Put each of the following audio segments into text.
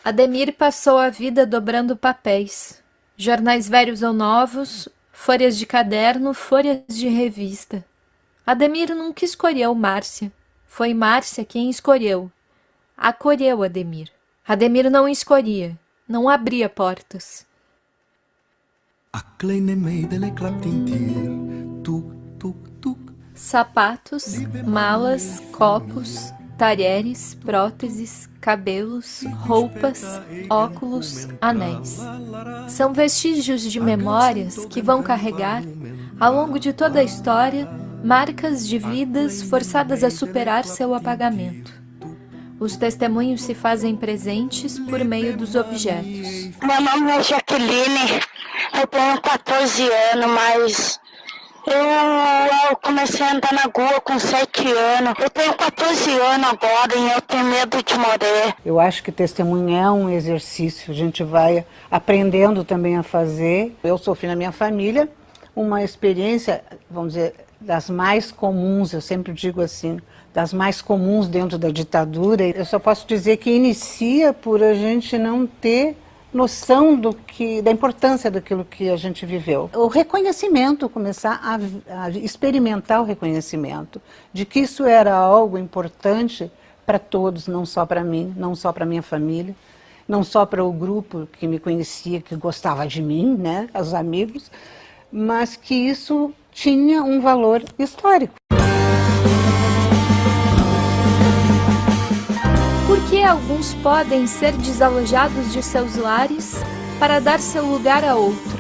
Ademir passou a vida dobrando papéis. Jornais velhos ou novos, folhas de caderno, folhas de revista. Ademir nunca escolheu Márcia. Foi Márcia quem escolheu. Acolheu Ademir. Ademir não escolhia, não abria portas. A kleine meidele klappt in Tier. Tuk, tuk, tuk. Sapatos, malas, copos, talheres, próteses, cabelos, roupas, óculos, anéis. São vestígios de memórias que vão carregar, ao longo de toda a história, marcas de vidas forçadas a superar seu apagamento. Os testemunhos se fazem presentes por meio dos objetos. Meu nome é Jaqueline, eu tenho 14 anos, mas eu comecei a andar na rua com 7 anos. Eu tenho 14 anos agora e eu tenho medo de morrer. Eu acho que testemunho é um exercício, a gente vai aprendendo também a fazer. Eu sofri na minha família uma experiência, vamos dizer, das mais comuns, eu sempre digo assim, das mais comuns dentro da ditadura. Eu só posso dizer que inicia por a gente não ter noção da importância daquilo que a gente viveu. O reconhecimento, começar a experimentar o reconhecimento de que isso era algo importante para todos, não só para mim, não só para minha família, não só para o grupo que me conhecia, que gostava de mim, né, os amigos, mas que isso tinha um valor histórico. Por que alguns podem ser desalojados de seus lares para dar seu lugar a outros?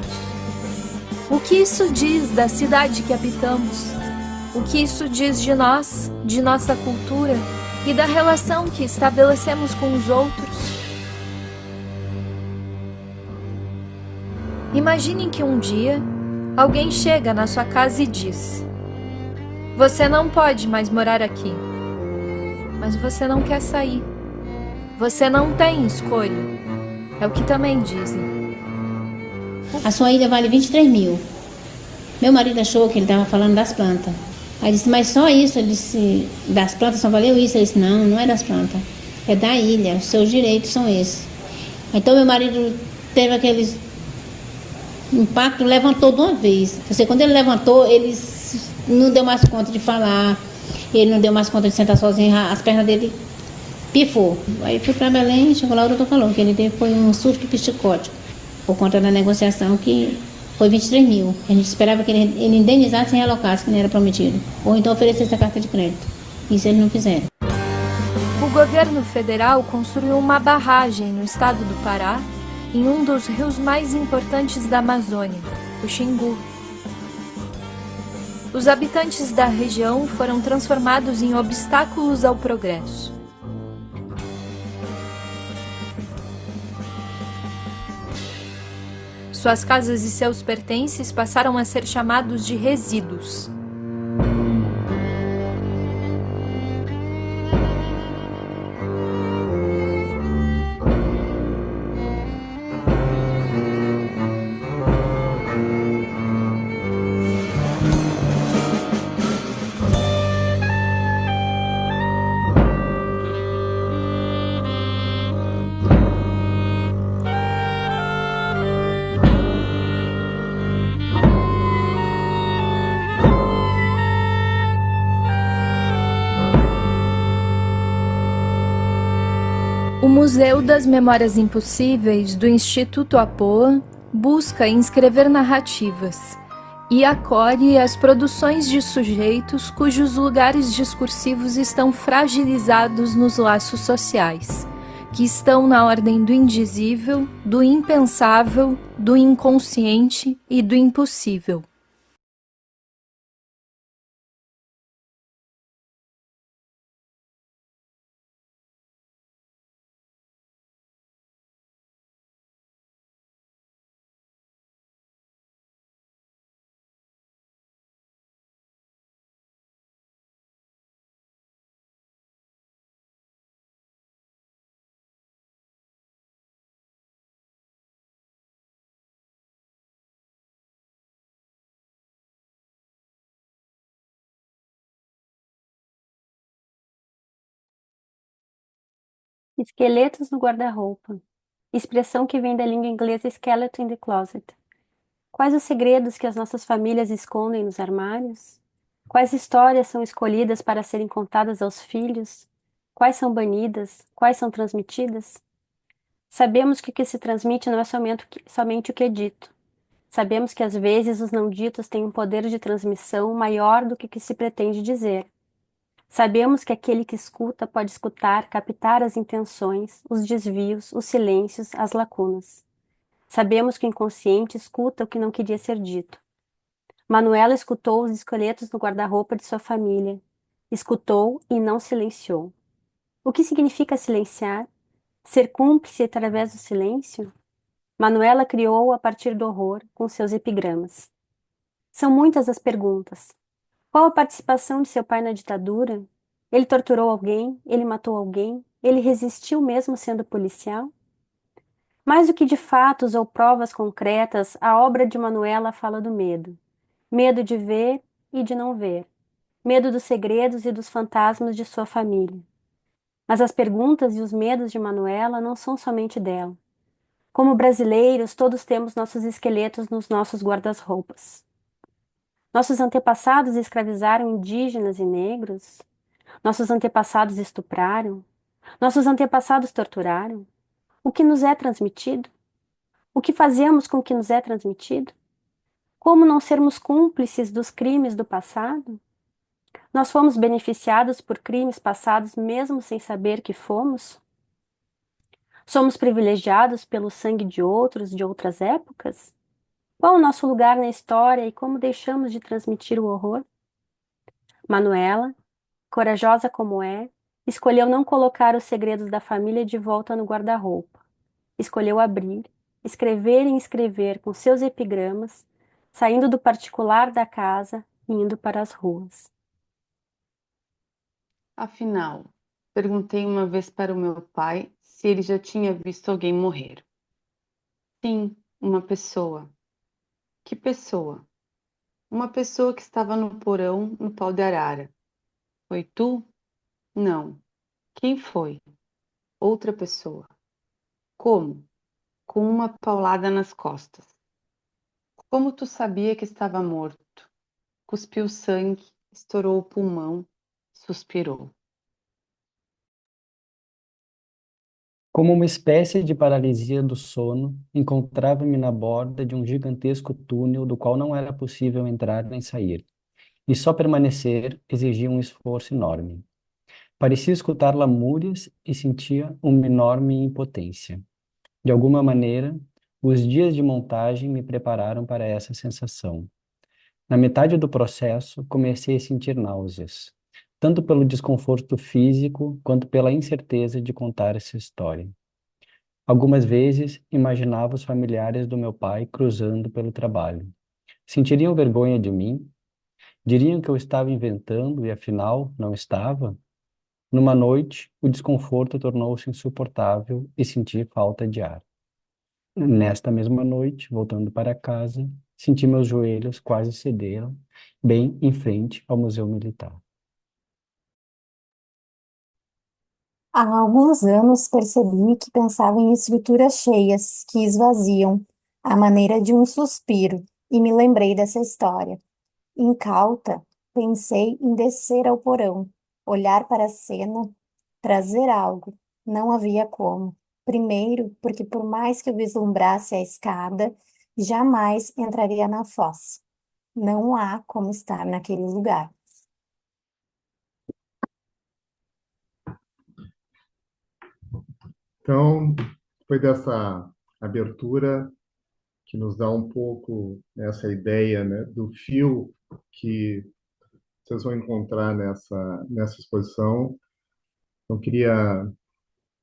O que isso diz da cidade que habitamos? O que isso diz de nós, de nossa cultura e da relação que estabelecemos com os outros? Imaginem que um dia alguém chega na sua casa e diz: "Você não pode mais morar aqui." Mas você não quer sair. Você não tem escolha. É o que também dizem. A sua ilha vale 23 mil. Meu marido achou que ele estava falando das plantas. Aí disse, mas só isso? Ele disse, das plantas só valeu isso? Ele disse, não, não é das plantas. É da ilha, os seus direitos são esses. Então meu marido teve aquele impacto, levantou de uma vez. Quando ele levantou, ele não deu mais conta de falar. Ele não deu mais conta de sentar sozinho, as pernas dele pifou. Aí fui para Belém, chegou lá, o doutor falou que ele teve foi um surto psicótico, por conta da negociação que foi 23 mil. A gente esperava que ele indenizasse e realocasse, que não era prometido. Ou então oferecesse a carta de crédito. Isso eles não fizeram. O governo federal construiu uma barragem no estado do Pará, em um dos rios mais importantes da Amazônia, o Xingu. Os habitantes da região foram transformados em obstáculos ao progresso. Suas casas e seus pertences passaram a ser chamados de resíduos. O Museu das Memórias Impossíveis do Instituto Apoa busca inscrever narrativas e acolhe as produções de sujeitos cujos lugares discursivos estão fragilizados nos laços sociais, que estão na ordem do indizível, do impensável, do inconsciente e do impossível. Esqueletos no guarda-roupa. expressão que vem da língua inglesa skeleton in the closet. Quais os segredos que as nossas famílias escondem nos armários? Quais histórias são escolhidas para serem contadas aos filhos? Quais são banidas? Quais são transmitidas? Sabemos que o que se transmite não é somente o que é dito. Sabemos que às vezes os não ditos têm um poder de transmissão maior do que o que se pretende dizer. Sabemos que aquele que escuta pode escutar, captar as intenções, os desvios, os silêncios, as lacunas. Sabemos que o inconsciente escuta o que não queria ser dito. Manuela escutou os esqueletos no guarda-roupa de sua família. Escutou e não silenciou. O que significa silenciar? Ser cúmplice através do silêncio? Manuela criou a partir do horror, com seus epigramas. São muitas as perguntas. Qual a participação de seu pai na ditadura? Ele torturou alguém? Ele matou alguém? Ele resistiu mesmo sendo policial? Mais do que de fatos ou provas concretas, a obra de Manuela fala do medo. Medo de ver e de não ver. Medo dos segredos e dos fantasmas de sua família. Mas as perguntas e os medos de Manuela não são somente dela. Como brasileiros, todos temos nossos esqueletos nos nossos guarda-roupas. Nossos antepassados escravizaram indígenas e negros? Nossos antepassados estupraram? Nossos antepassados torturaram? O que nos é transmitido? O que fazemos com o que nos é transmitido? Como não sermos cúmplices dos crimes do passado? Nós fomos beneficiados por crimes passados mesmo sem saber que fomos? Somos privilegiados pelo sangue de outros de outras épocas? Qual o nosso lugar na história e como deixamos de transmitir o horror? Manuela, corajosa como é, escolheu não colocar os segredos da família de volta no guarda-roupa. Escolheu abrir, escrever e escrever com seus epigramas, saindo do particular da casa e indo para as ruas. Afinal, perguntei uma vez para o meu pai se ele já tinha visto alguém morrer. Sim, uma pessoa. Que pessoa? Uma pessoa que estava no porão, no pau de arara. Foi tu? Não. Quem foi? Outra pessoa. Como? Com uma paulada nas costas. Como tu sabia que estava morto? Cuspiu sangue, estourou o pulmão, suspirou. Como uma espécie de paralisia do sono, encontrava-me na borda de um gigantesco túnel do qual não era possível entrar nem sair, e só permanecer exigia um esforço enorme. Parecia escutar lamúrias e sentia uma enorme impotência. De alguma maneira, os dias de montagem me prepararam para essa sensação. Na metade do processo, comecei a sentir náuseas, tanto pelo desconforto físico quanto pela incerteza de contar essa história. Algumas vezes, imaginava os familiares do meu pai cruzando pelo trabalho. Sentiriam vergonha de mim? Diriam que eu estava inventando e afinal não estava? Numa noite, o desconforto tornou-se insuportável e senti falta de ar. Nesta mesma noite, voltando para casa, senti meus joelhos quase cederam, bem em frente ao Museu Militar. Há alguns anos percebi que pensava em estruturas cheias, que esvaziam, à maneira de um suspiro, e me lembrei dessa história. Incauta, pensei em descer ao porão, olhar para a cena, trazer algo. Não havia como. Primeiro, porque por mais que eu vislumbrasse a escada, jamais entraria na fossa. Não há como estar naquele lugar. Então, foi dessa abertura que nos dá um pouco essa ideia, né, do fio que vocês vão encontrar nessa exposição. Eu queria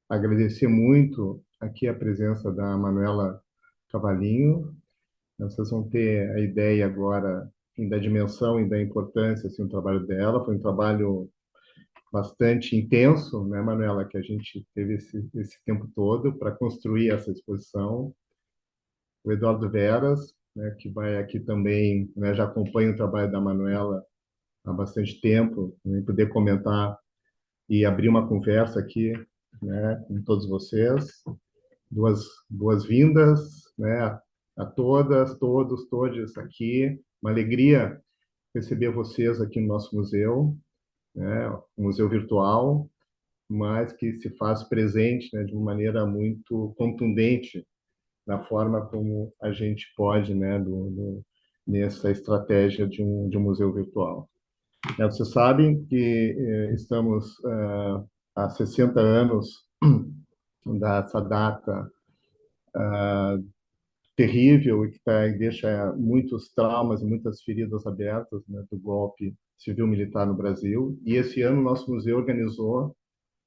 agradecer muito aqui a presença da Manuela Cavalinho. Vocês vão ter a ideia agora, enfim, da dimensão e da importância assim, do trabalho dela. Foi um trabalho bastante intenso, né, Manuela, que a gente teve esse tempo todo para construir essa exposição. O Eduardo Veras, né, que vai aqui também, né, já acompanha o trabalho da Manuela há bastante tempo, também poder comentar e abrir uma conversa aqui, né, com todos vocês. boas-vindas, né, a todas, todos, todes aqui. Uma alegria receber vocês aqui no nosso museu, né, um museu virtual, mas que se faz presente, né, de uma maneira muito contundente na forma como a gente pode, né, nessa estratégia de um museu virtual. Vocês sabem que estamos há 60 anos dessa data terrível e que deixa muitos traumas e muitas feridas abertas, né, do golpe civil-militar no Brasil. E esse ano nosso museu organizou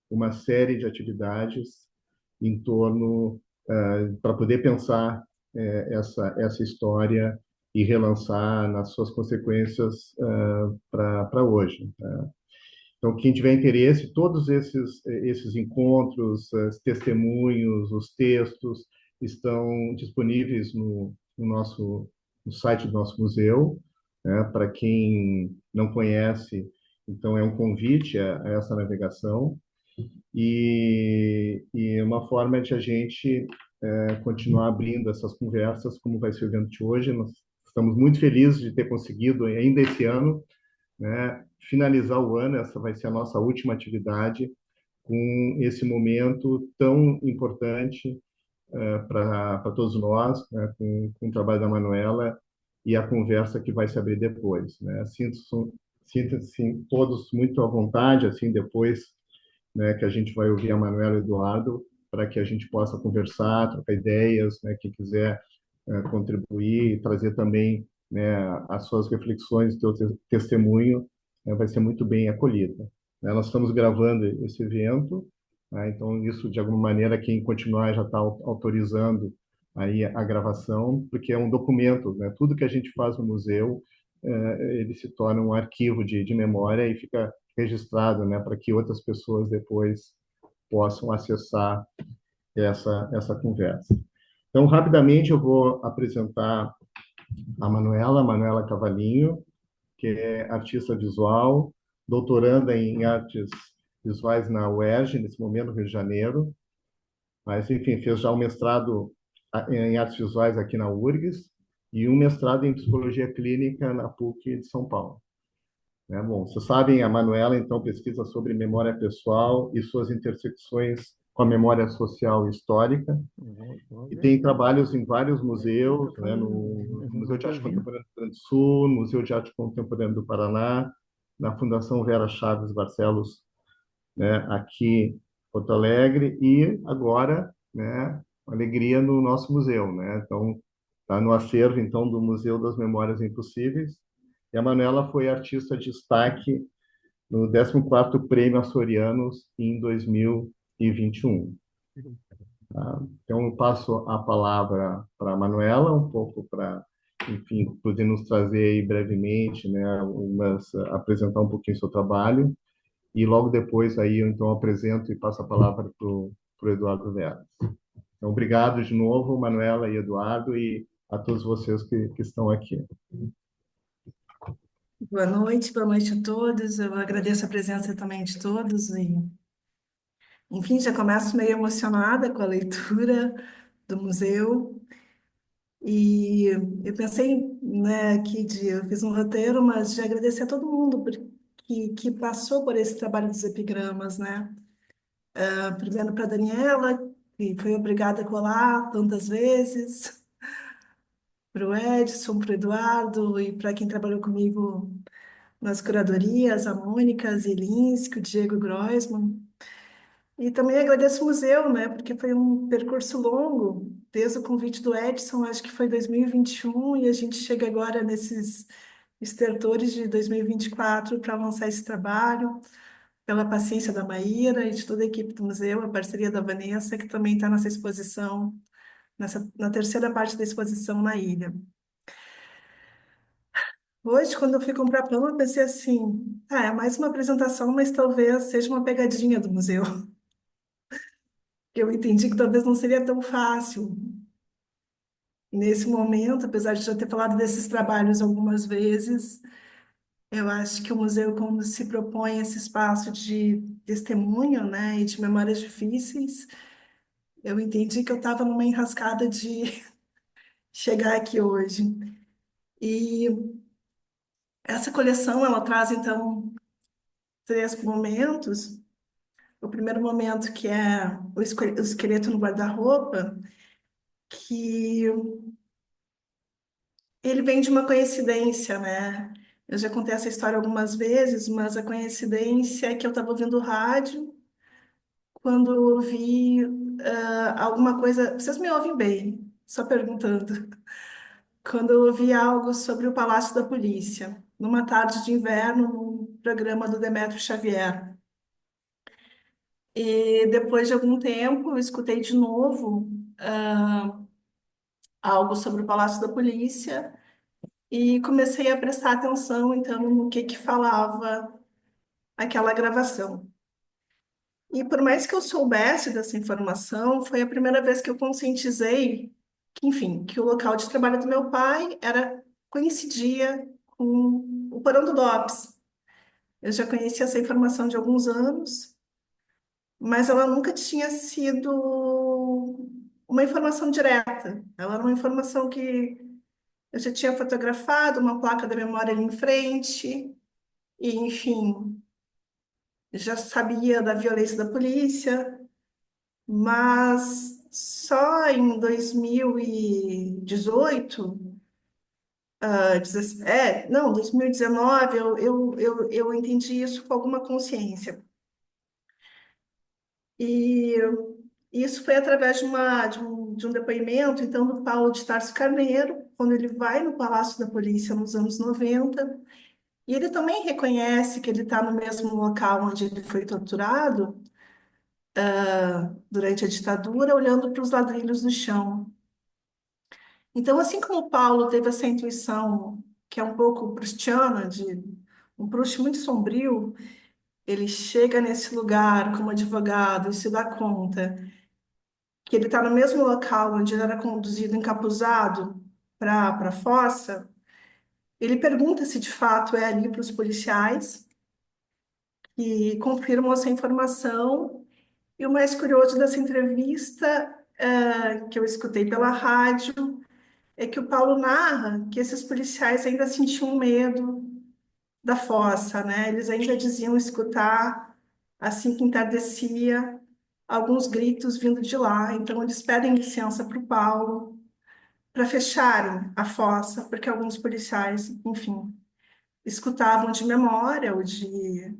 uma série de atividades em torno para poder pensar essa história e relançar nas suas consequências para hoje. Tá? Então, quem tiver interesse, todos esses encontros, testemunhos, os textos estão disponíveis no site do nosso museu. Né? Para quem não conhece, então é um convite a essa navegação e uma forma de a gente continuar abrindo essas conversas, como vai ser o evento de hoje. Nós estamos muito felizes de ter conseguido, ainda esse ano, né, finalizar o ano. Essa vai ser a nossa última atividade com esse momento tão importante para todos nós, né, com o trabalho da Manuela e a conversa que vai se abrir depois. Né? Sinta-se todos muito à vontade, assim, depois, né, que a gente vai ouvir a Manuela e o Eduardo, para que a gente possa conversar, trocar ideias, né, quem quiser contribuir e trazer também, né, as suas reflexões, o seu testemunho, né, vai ser muito bem acolhido. Né? Nós estamos gravando esse evento, né, então isso, de alguma maneira, quem continuar já está autorizando aí a gravação, porque é um documento, né? Tudo que a gente faz no museu, ele se torna um arquivo de memória e fica registrado, né, para que outras pessoas depois possam acessar essa conversa. Então, rapidamente, eu vou apresentar a Manuela Cavalinho, que é artista visual, doutoranda em artes visuais na UERJ, nesse momento, no Rio de Janeiro. Mas, enfim, fez já um mestrado em artes visuais aqui na URGS e um mestrado em psicologia clínica na PUC de São Paulo. Bom, vocês sabem, a Manuela, então, pesquisa sobre memória pessoal e suas intersecções com a memória social e histórica, e tem trabalhos em vários museus, né, no Museu de Arte Contemporânea do Rio Grande do Sul, no Museu de Arte Contemporânea do Paraná, na Fundação Vera Chaves Barcelos, né, aqui em Porto Alegre, e agora, né, alegria no nosso museu. Né? Então, está no acervo, então, do Museu das Memórias Impossíveis. E a Manuela foi artista de destaque no 14º Prêmio Açorianos em 2021. Tá? Então, eu passo a palavra para a Manuela, um pouco para, enfim, poder nos trazer aí brevemente, né, apresentar um pouquinho o seu trabalho, e logo depois aí eu então apresento e passo a palavra para o Eduardo Veras. Então, obrigado de novo, Manuela e Eduardo, e a todos vocês que estão aqui. Boa noite a todos. Eu agradeço a presença também de todos. Enfim, já começo meio emocionada com a leitura do museu. E eu pensei, né, eu fiz um roteiro, mas de agradecer a todo mundo que passou por esse trabalho dos epigramas, né? Primeiro para a Daniela, que foi obrigada a colar tantas vezes, para o Edson, para o Eduardo e para quem trabalhou comigo nas curadorias, a Mônica Zielinski, o Diego Groisman. E também agradeço o museu, né, porque foi um percurso longo, desde o convite do Edson, acho que foi 2021, e a gente chega agora nesses estertores de 2024 para lançar esse trabalho, pela paciência da Maíra e de toda a equipe do museu, a parceria da Vanessa, que também está nessa exposição, na terceira parte da exposição na ilha. Hoje, quando eu fui comprar pão, eu pensei assim, é mais uma apresentação, mas talvez seja uma pegadinha do museu. Eu entendi que talvez não seria tão fácil. Nesse momento, apesar de já ter falado desses trabalhos algumas vezes, eu acho que o museu, quando se propõe esse espaço de testemunho, né, e de memórias difíceis, Eu entendi que eu estava numa enrascada de chegar aqui hoje. E essa coleção, ela traz, então, três momentos. O primeiro momento, que é o esqueleto no guarda-roupa, que ele vem de uma coincidência, né? Eu já contei essa história algumas vezes, mas a coincidência é que eu estava ouvindo rádio quando eu ouvi alguma coisa. Vocês me ouvem bem? Só perguntando. Quando eu ouvi algo sobre o Palácio da Polícia, numa tarde de inverno, num programa do Demétrio Xavier. E depois de algum tempo, eu escutei de novo algo sobre o Palácio da Polícia e comecei a prestar atenção, então, no que falava aquela gravação. E por mais que eu soubesse dessa informação, foi a primeira vez que eu conscientizei que, enfim, que o local de trabalho do meu pai coincidia com o porão do DOPS. Eu já conhecia essa informação de alguns anos, mas ela nunca tinha sido uma informação direta. Ela era uma informação que eu já tinha fotografado, uma placa da memória ali em frente, e, enfim, já sabia da violência da polícia, mas só em 2018, não, 2019, eu entendi isso com alguma consciência. E isso foi através de um depoimento, então, do Paulo de Tarso Carneiro, quando ele vai no Palácio da Polícia nos anos 90, e ele também reconhece que ele está no mesmo local onde ele foi torturado, durante a ditadura, olhando para os ladrilhos do chão. Então, assim como o Paulo teve essa intuição, que é um pouco proustiana, de um Proust muito sombrio, ele chega nesse lugar como advogado e se dá conta que ele está no mesmo local onde ele era conduzido encapuzado para a fossa. Ele pergunta se de fato é ali para os policiais e confirmam essa informação. E o mais curioso dessa entrevista, que eu escutei pela rádio, é que o Paulo narra que esses policiais ainda sentiam medo da fossa, né? Eles ainda diziam escutar, assim que entardecia, alguns gritos vindo de lá. Então, eles pedem licença para o Paulo para fecharem a fossa, porque alguns policiais, enfim, escutavam de memória ou de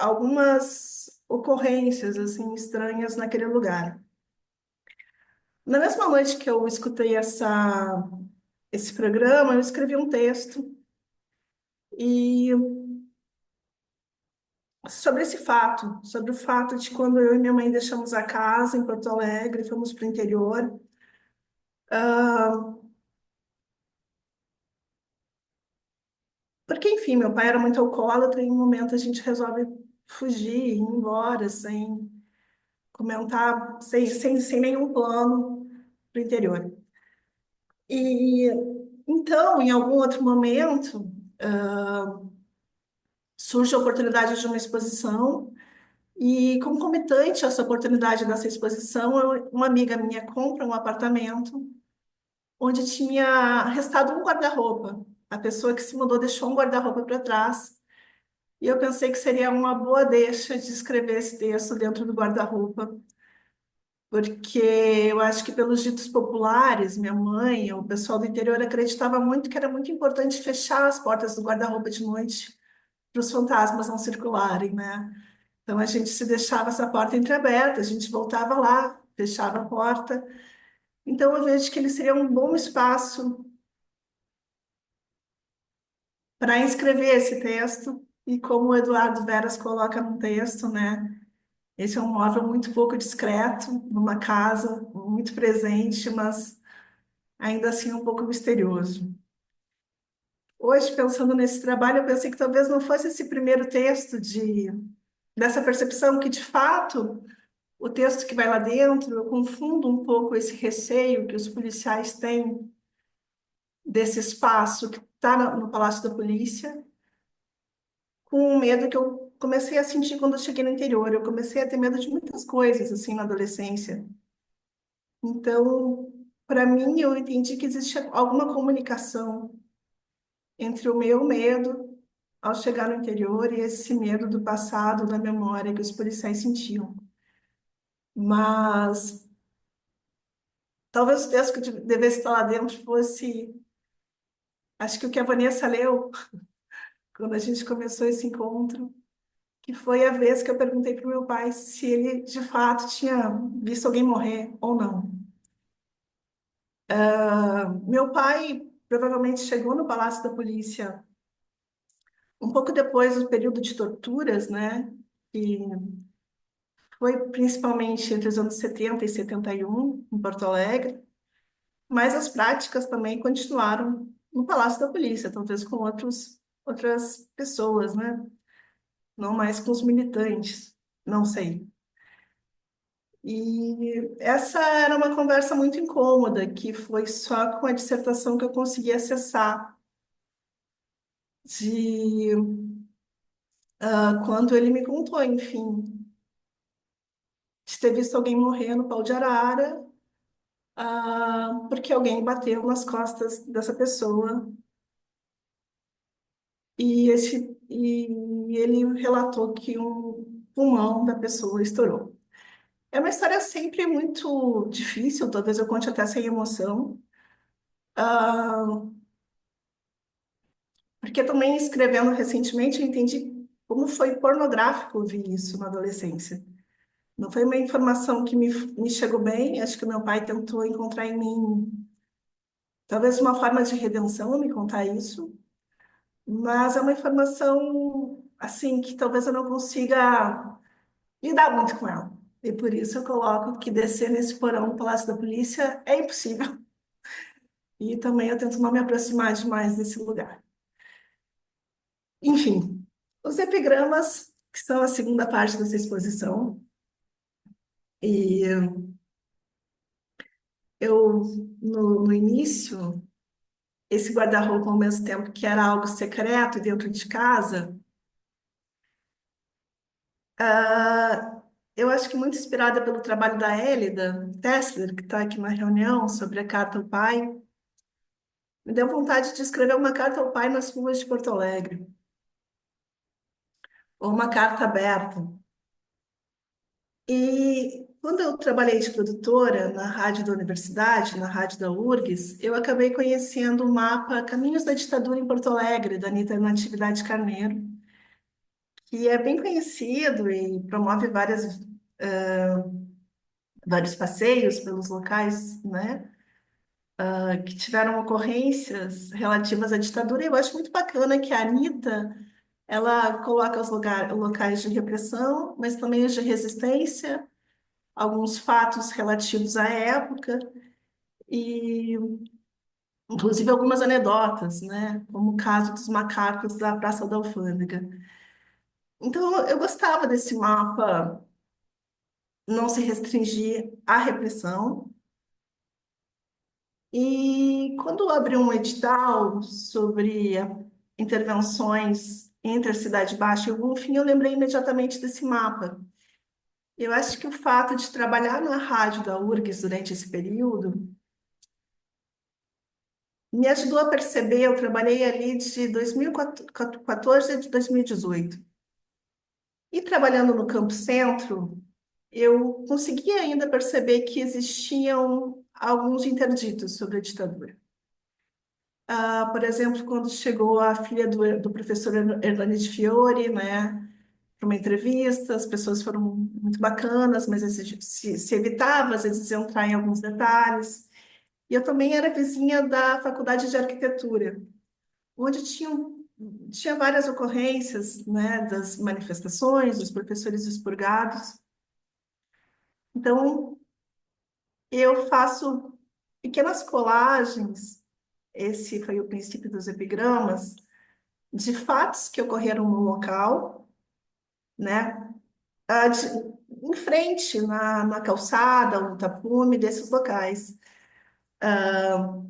algumas ocorrências assim estranhas naquele lugar. Na mesma noite que eu escutei esse programa, eu escrevi um texto e sobre o fato de quando eu e minha mãe deixamos a casa em Porto Alegre, fomos para o interior. Porque, enfim, meu pai era muito alcoólatra e em um momento a gente resolve fugir, ir embora, sem comentar, sem nenhum plano para o interior. E então, em algum outro momento, surge a oportunidade de uma exposição, e concomitante a essa oportunidade dessa exposição, uma amiga minha compra um apartamento onde tinha restado um guarda-roupa. A pessoa que se mudou deixou um guarda-roupa para trás. E eu pensei que seria uma boa deixa de escrever esse texto dentro do guarda-roupa, porque eu acho que pelos ditos populares, minha mãe, o pessoal do interior acreditava muito que era muito importante fechar as portas do guarda-roupa de noite para os fantasmas não circularem, né? Então a gente se deixava essa porta entreaberta, a gente voltava lá, fechava a porta. Então eu vejo que ele seria um bom espaço para escrever esse texto, e como o Eduardo Veras coloca no texto, né? Esse é um móvel muito pouco discreto, numa casa, muito presente, mas ainda assim um pouco misterioso. Hoje, pensando nesse trabalho, eu pensei que talvez não fosse esse primeiro texto dessa percepção que, de fato, o texto que vai lá dentro, eu confundo um pouco esse receio que os policiais têm desse espaço que está no Palácio da Polícia, com o medo que eu comecei a sentir quando eu cheguei no interior. Eu comecei a ter medo de muitas coisas, assim, na adolescência. Então, para mim, eu entendi que existe alguma comunicação entre o meu medo ao chegar no interior e esse medo do passado, da memória que os policiais sentiam. Mas talvez o texto que eu devesse estar lá dentro fosse, acho que o que a Vanessa leu quando a gente começou esse encontro, que foi a vez que eu perguntei para o meu pai se ele de fato tinha visto alguém morrer ou não. Meu pai provavelmente chegou no Palácio da Polícia um pouco depois do período de torturas, né? Que foi principalmente entre os anos 70 e 71, em Porto Alegre, mas as práticas também continuaram no Palácio da Polícia, talvez com outras pessoas, né? Não mais com os militantes, não sei. E essa era uma conversa muito incômoda, que foi só com a dissertação que eu consegui acessar, de quando ele me contou, enfim, de ter visto alguém morrer no pau de arara, porque alguém bateu nas costas dessa pessoa. E ele relatou que um pulmão da pessoa estourou. É uma história sempre muito difícil, talvez eu conte até sem emoção, ah, porque também escrevendo recentemente eu entendi como foi pornográfico ouvir isso na adolescência. Não foi uma informação que me chegou bem, acho que o meu pai tentou encontrar em mim, talvez uma forma de redenção me contar isso, mas é uma informação, assim, que talvez eu não consiga lidar muito com ela. E por isso eu coloco que descer nesse porão do Palácio da Polícia é impossível. E também eu tento não me aproximar demais desse lugar. Enfim, os epigramas, que são a segunda parte dessa exposição, e eu, no início, esse guarda-roupa, ao mesmo tempo que era algo secreto dentro de casa, ah, eu acho que muito inspirada pelo trabalho da Hélida Tessler, que está aqui na reunião, sobre a carta ao pai, me deu vontade de escrever uma carta ao pai nas ruas de Porto Alegre, ou uma carta aberta. E quando eu trabalhei de produtora na rádio da universidade, na rádio da URGS, eu acabei conhecendo o mapa Caminhos da Ditadura em Porto Alegre, da Anitta Natividade Carneiro, que é bem conhecido e promove vários passeios pelos locais, né, que tiveram ocorrências relativas à ditadura. E eu acho muito bacana que a Anitta, ela coloca os locais de repressão, mas também os de resistência, alguns fatos relativos à época e, inclusive, algumas anedotas, né? Como o caso dos macacos da Praça da Alfândega. Então, eu gostava desse mapa não se restringir à repressão. E quando abriu um edital sobre intervenções entre a Cidade Baixa e o Bonfim, eu lembrei imediatamente desse mapa. Eu acho que o fato de trabalhar na rádio da URGS durante esse período me ajudou a perceber. Eu trabalhei ali de 2014 a de 2018. E trabalhando no Campo Centro, eu conseguia ainda perceber que existiam alguns interditos sobre a ditadura. Por exemplo, quando chegou a filha do professor Hernani de Fiore, né, para uma entrevista, as pessoas foram muito bacanas, mas se evitava, às vezes, entrar em alguns detalhes. E eu também era vizinha da Faculdade de Arquitetura, onde tinha várias ocorrências, né, das manifestações, dos professores expurgados. Então, eu faço pequenas colagens, esse foi o princípio dos epigramas, de fatos que ocorreram no local, né, em frente, na calçada, no tapume desses locais.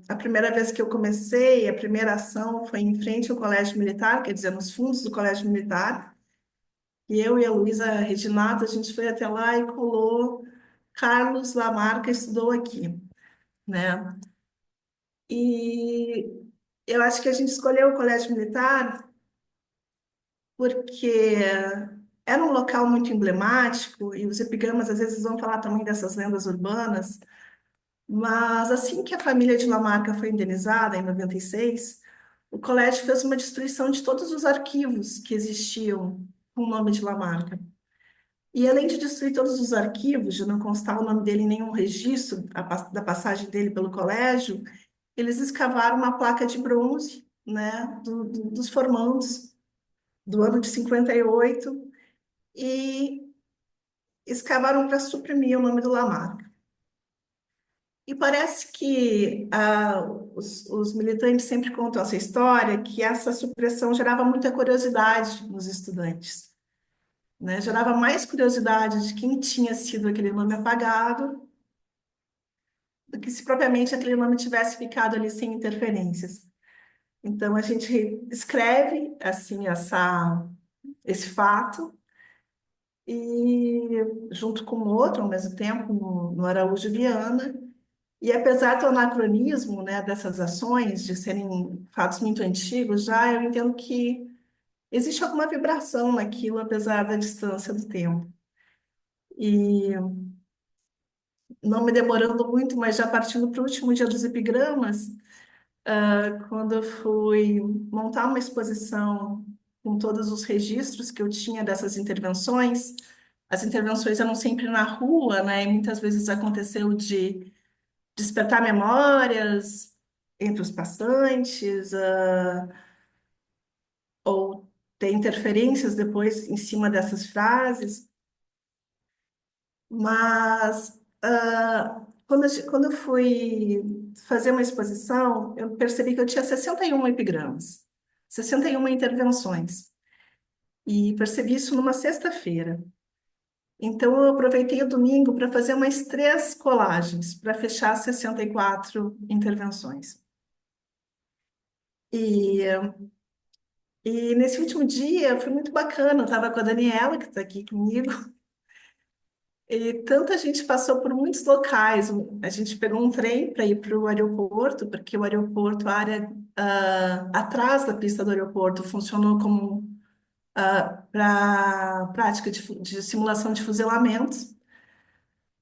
A primeira vez que eu comecei, a primeira ação foi em frente ao Colégio Militar, quer dizer, nos fundos do Colégio Militar, E eu e a Luísa Reginato, a gente foi até lá e colou Carlos Lamarca estudou aqui, né? E eu acho que a gente escolheu o Colégio Militar porque era um local muito emblemático, e os epigramas às vezes vão falar também dessas lendas urbanas, mas assim que a família de Lamarca foi indenizada, em 96, o colégio fez uma destruição de todos os arquivos que existiam com o nome de Lamarca. E além de destruir todos os arquivos, de não constar o nome dele em nenhum registro da passagem dele pelo colégio, eles escavaram uma placa de bronze, né, dos formandos do ano de 58 e escavaram para suprimir o nome do Lamarca. E parece que os militantes sempre contam essa história, que essa supressão gerava muita curiosidade nos estudantes, né? Gerava mais curiosidade de quem tinha sido aquele nome apagado do que se propriamente aquele nome tivesse ficado ali sem interferências. Então, a gente escreve, assim, esse fato, e junto com outro, ao mesmo tempo, no Araújo Viana. E apesar do anacronismo, né, dessas ações, de serem fatos muito antigos, já eu entendo que existe alguma vibração naquilo, apesar da distância do tempo. E não me demorando muito, mas já partindo para o último dia dos epigramas, quando eu fui montar uma exposição com todos os registros que eu tinha dessas intervenções, as intervenções eram sempre na rua, né? E muitas vezes aconteceu de despertar memórias entre os passantes, ou ter interferências depois em cima dessas frases. Mas quando eu fui fazer uma exposição, eu percebi que eu tinha 61 epigramas, 61 intervenções. E percebi isso numa sexta-feira. Então, eu aproveitei o domingo para fazer umas 3 colagens, para fechar 64 intervenções. E, e nesse último dia foi muito bacana. Eu estava com a Daniela, que está aqui comigo, e tanta gente passou por muitos locais. A gente pegou um trem para ir para o aeroporto, porque o aeroporto, a área atrás da pista do aeroporto, funcionou como para prática de simulação de fuzilamentos.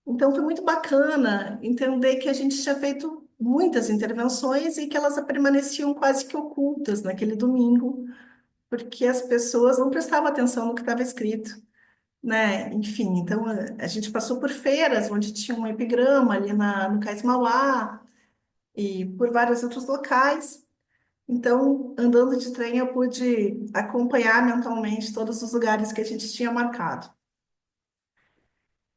Então, foi muito bacana entender que a gente tinha feito muitas intervenções e que elas permaneciam quase que ocultas naquele domingo, porque as pessoas não prestavam atenção no que estava escrito, né? Enfim, então a gente passou por feiras onde tinha um epigrama ali no Cais Mauá e por vários outros locais. Então, andando de trem, eu pude acompanhar mentalmente todos os lugares que a gente tinha marcado.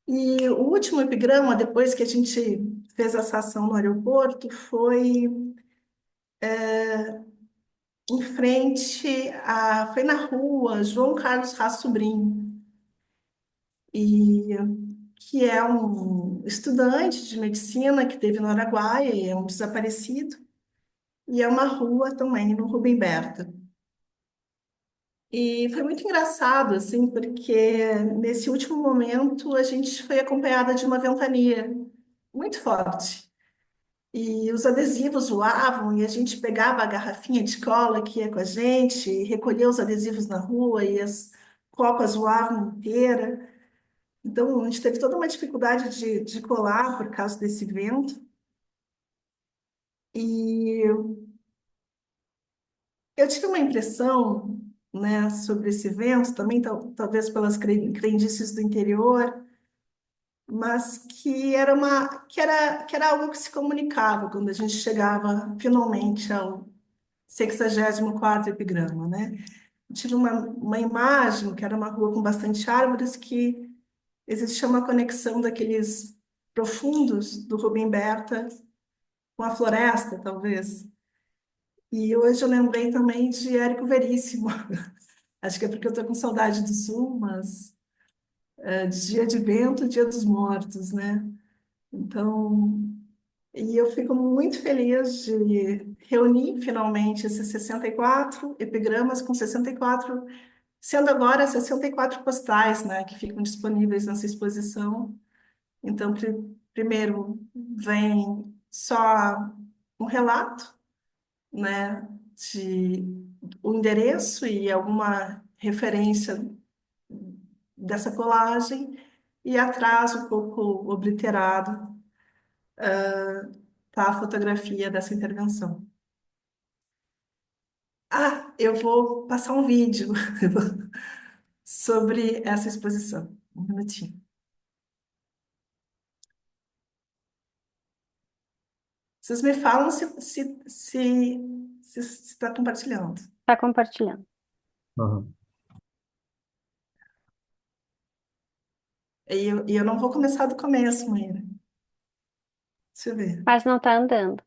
E o último epigrama, depois que a gente fez essa ação no aeroporto, foi em frente foi na rua João Carlos Raça Sobrinho, e que é um estudante de medicina que teve no Araguaia e é um desaparecido, e é uma rua também no Rubem Berta. E foi muito engraçado, assim, porque nesse último momento a gente foi acompanhada de uma ventania muito forte. E os adesivos voavam e a gente pegava a garrafinha de cola que ia com a gente, e recolhia os adesivos na rua e as copas voavam inteira. Então, a gente teve toda uma dificuldade de colar por causa desse vento. E eu tive uma impressão, né, sobre esse vento, também talvez pelas crendices do interior, mas que era algo que se comunicava quando a gente chegava finalmente ao 64º epigrama, né? Tive uma imagem que era uma rua com bastante árvores, que existia uma conexão daqueles profundos do Rubem Berta com a floresta, talvez. E hoje eu lembrei também de Érico Veríssimo. Acho que é porque eu estou com saudade do Sul, mas de Dia de Vento, Dia dos Mortos, né? Então, e eu fico muito feliz de reunir finalmente esses 64 epigramas com 64 sendo agora 64 postais, né, que ficam disponíveis nessa exposição. Então, primeiro vem só um relato, né, de o endereço e alguma referência dessa colagem, e atrás, um pouco obliterado, tá a fotografia dessa intervenção. Ah, eu vou passar um vídeo sobre essa exposição. Um minutinho. Vocês me falam se está compartilhando. Tá compartilhando. Aham. E eu não vou começar do começo, Maíra. Deixa eu ver. Mas não tá andando.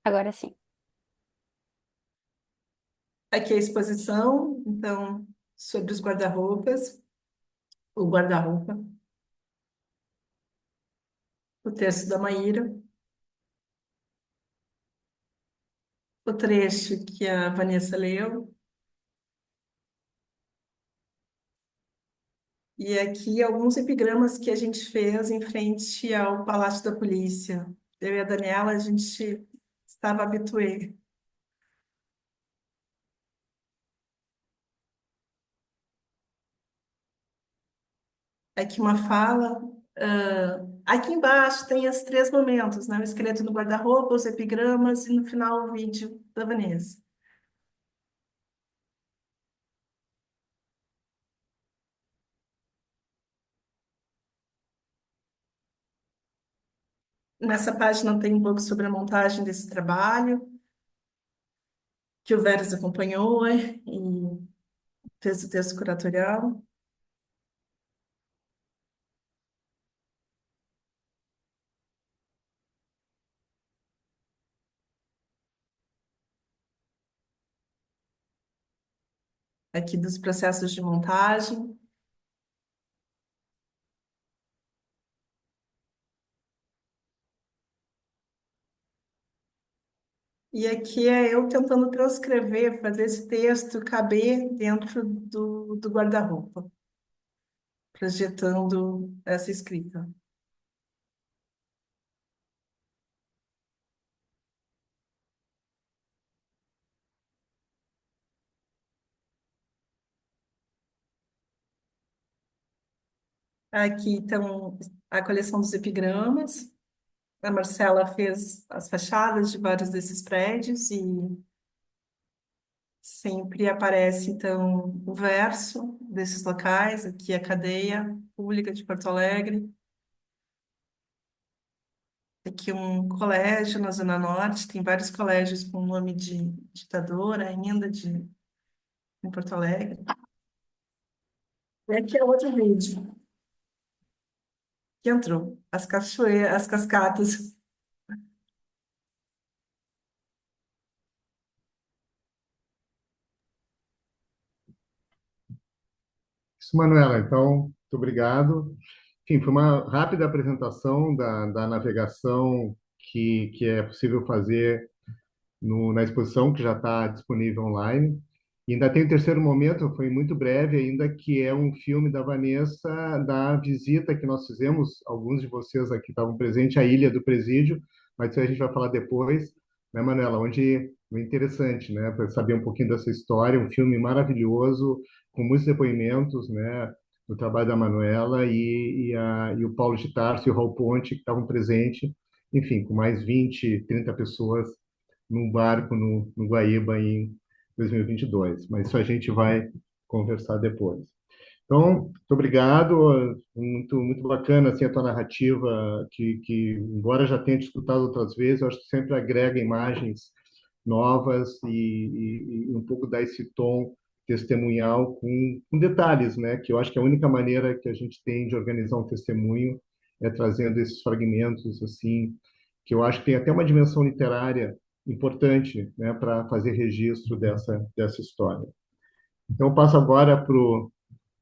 Agora sim. Aqui é a exposição, então, sobre os guarda-roupas, o guarda-roupa, o texto da Maíra, o trecho que a Vanessa leu, e aqui alguns epigramas que a gente fez em frente ao Palácio da Polícia. Eu e a Daniela, a gente estava habituê. Aqui uma fala. Aqui embaixo tem os três momentos, né? O esqueleto do guarda-roupa, os epigramas e no final o vídeo da Vanessa. Nessa página tem um pouco sobre a montagem desse trabalho, que o Veras acompanhou e fez o texto curatorial. Aqui dos processos de montagem. E aqui é eu tentando transcrever, fazer esse texto caber dentro do guarda-roupa, projetando essa escrita. Aqui então a coleção dos epigramas. A Marcela fez as fachadas de vários desses prédios e sempre aparece, então, o verso desses locais. Aqui a cadeia pública de Porto Alegre. Aqui um colégio na Zona Norte. Tem vários colégios com nome de ditador ainda em Porto Alegre. E aqui é outro vídeo que entrou. As cachoeiras, as cascatas. Isso, Manuela. Então, muito obrigado. Enfim, foi uma rápida apresentação da navegação que é possível fazer na exposição, que já está disponível online. E ainda tem o terceiro momento, foi muito breve ainda, que é um filme da Vanessa, da visita que nós fizemos, alguns de vocês aqui estavam presentes, à Ilha do Presídio, mas isso a gente vai falar depois, né, Manuela? Onde é interessante, né, para saber um pouquinho dessa história, um filme maravilhoso, com muitos depoimentos, né, do trabalho da Manuela e o Paulo de Tarso e o Raul Ponte, que estavam presentes, enfim, com mais 20, 30 pessoas num barco no Guaíba em 2022. Mas isso a gente vai conversar depois. Então, muito obrigado, muito bacana assim, a tua narrativa, que embora já tenha te escutado outras vezes, eu acho que sempre agrega imagens novas e um pouco dá esse tom testemunhal com detalhes, né? Que eu acho que a única maneira que a gente tem de organizar um testemunho é trazendo esses fragmentos assim, que eu acho que tem até uma dimensão literária importante, né, para fazer registro dessa história. Então, eu passo agora para o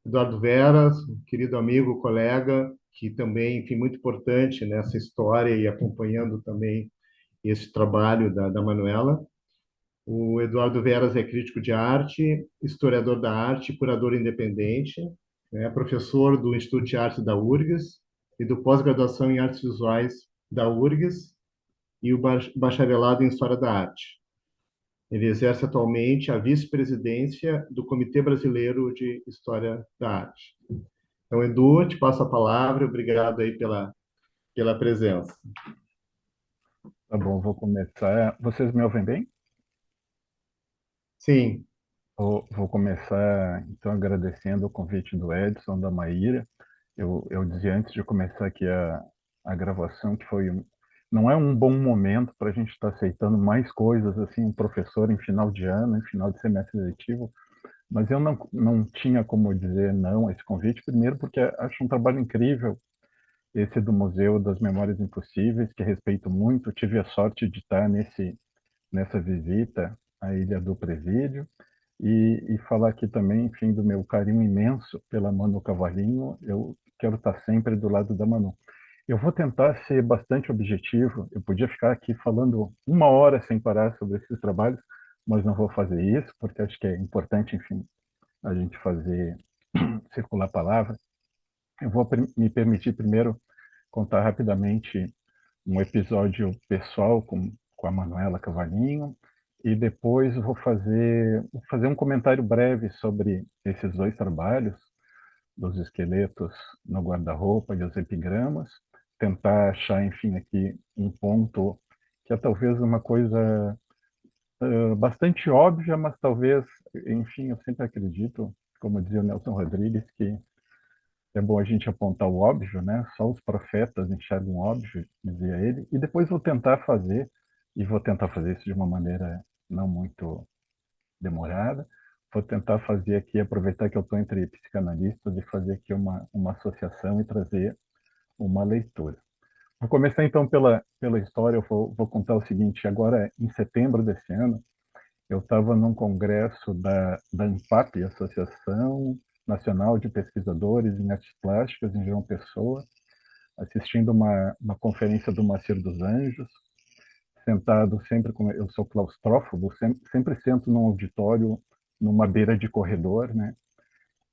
Eduardo Veras, um querido amigo, colega, que também, enfim, muito importante nessa história e acompanhando também esse trabalho da Manuela. O Eduardo Veras é crítico de arte, historiador da arte, curador independente, é professor do Instituto de Arte da URGS e do pós-graduação em Artes Visuais da URGS e o bacharelado em História da Arte. Ele exerce atualmente a vice-presidência do Comitê Brasileiro de História da Arte. Então, Edu, te passo a palavra. Obrigado aí pela presença. Tá bom, vou começar. Vocês me ouvem bem? Sim. Vou começar, então, agradecendo o convite do Edson, da Maíra. Eu dizia antes de começar aqui a gravação que não é um bom momento para a gente estar aceitando mais coisas, assim, um professor em final de ano, em final de semestre letivo, mas eu não tinha como dizer não a esse convite, primeiro porque acho um trabalho incrível, esse do Museu das Memórias Impossíveis, que respeito muito, tive a sorte de estar nessa visita à Ilha do Presídio, e falar aqui também, enfim, do meu carinho imenso pela Manu Cavalinho. Eu quero estar sempre do lado da Manu. Eu vou tentar ser bastante objetivo. Eu podia ficar aqui falando 1 hora sem parar sobre esses trabalhos, mas não vou fazer isso, porque acho que é importante, enfim, a gente fazer circular a palavra. Eu vou me permitir primeiro contar rapidamente um episódio pessoal com a Manuela Cavalinho, e depois vou fazer um comentário breve sobre esses 2 trabalhos, dos esqueletos no guarda-roupa e os epigramas, tentar achar, enfim, aqui um ponto que é talvez uma coisa bastante óbvia, mas talvez, enfim, eu sempre acredito, como dizia o Nelson Rodrigues, que é bom a gente apontar o óbvio, né? Só os profetas enxergam o óbvio, dizia ele. E depois vou tentar fazer isso de uma maneira não muito demorada. Vou tentar fazer aqui, aproveitar que eu estou entre psicanalistas, e fazer aqui uma associação e trazer uma leitura. Vou começar então pela história. Eu vou contar o seguinte: agora, em setembro desse ano, eu estava num congresso da ANPAP, Associação Nacional de Pesquisadores em Artes Plásticas, em João Pessoa, assistindo uma conferência do Macir dos Anjos, sentado sempre com... Eu sou claustrófobo, sempre sento num auditório, numa beira de corredor, né?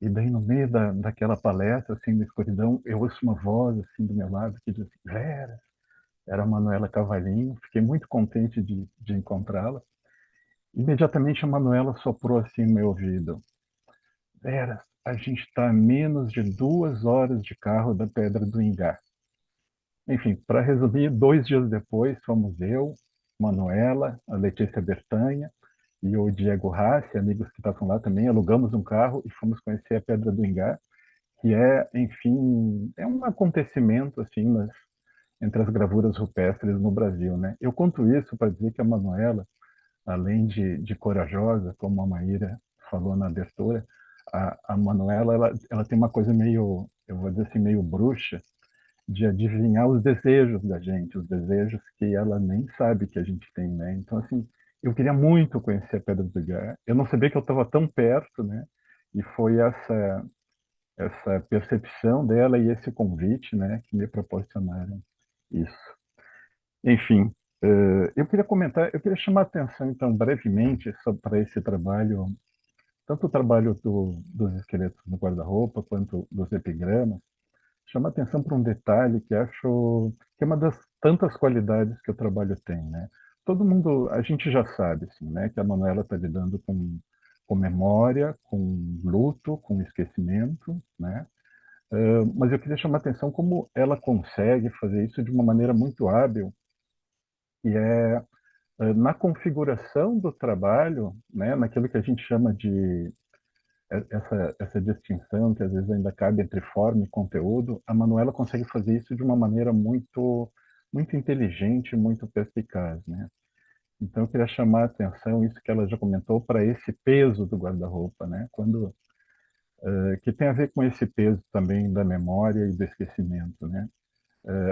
E daí, no meio daquela palestra, assim, na escuridão, eu ouço uma voz, assim, do meu lado, que diz assim: Vera, era a Manuela Cavalinho. Fiquei muito contente de encontrá-la. Imediatamente a Manuela soprou assim no meu ouvido: Vera, a gente está a menos de 2 horas de carro da Pedra do Ingá. Enfim, para resumir, 2 dias depois fomos eu, Manuela, a Letícia Bertanha e o Diego Rassi, amigos que estavam lá também, alugamos um carro e fomos conhecer a Pedra do Ingá, que é, enfim, é um acontecimento assim entre as gravuras rupestres no Brasil, né? Eu conto isso para dizer que a Manuela, além de corajosa, como a Maíra falou na abertura, a Manuela, ela tem uma coisa meio, eu vou dizer assim, meio bruxa, de adivinhar os desejos da gente, os desejos que ela nem sabe que a gente tem, né? Então, assim, eu queria muito conhecer a Pedra do Gá. Eu não sabia que eu estava tão perto, né? E foi essa percepção dela e esse convite, né, que me proporcionaram isso. Enfim, eu queria chamar a atenção, então, brevemente, para esse trabalho, tanto o trabalho dos esqueletos no guarda-roupa, quanto dos epigramas. Chama a atenção para um detalhe que acho que é uma das tantas qualidades que o trabalho tem, né? Todo mundo, a gente já sabe, assim, né, que a Manuela está lidando com memória, com luto, com esquecimento, né? Mas eu queria chamar a atenção como ela consegue fazer isso de uma maneira muito hábil, e na configuração do trabalho, né, naquilo que a gente chama de essa distinção que às vezes ainda cabe entre forma e conteúdo. A Manuela consegue fazer isso de uma maneira muito muito inteligente, muito perspicaz, né? Então eu queria chamar a atenção, isso que ela já comentou, para esse peso do guarda-roupa, né? Que tem a ver com esse peso também da memória e do esquecimento, né?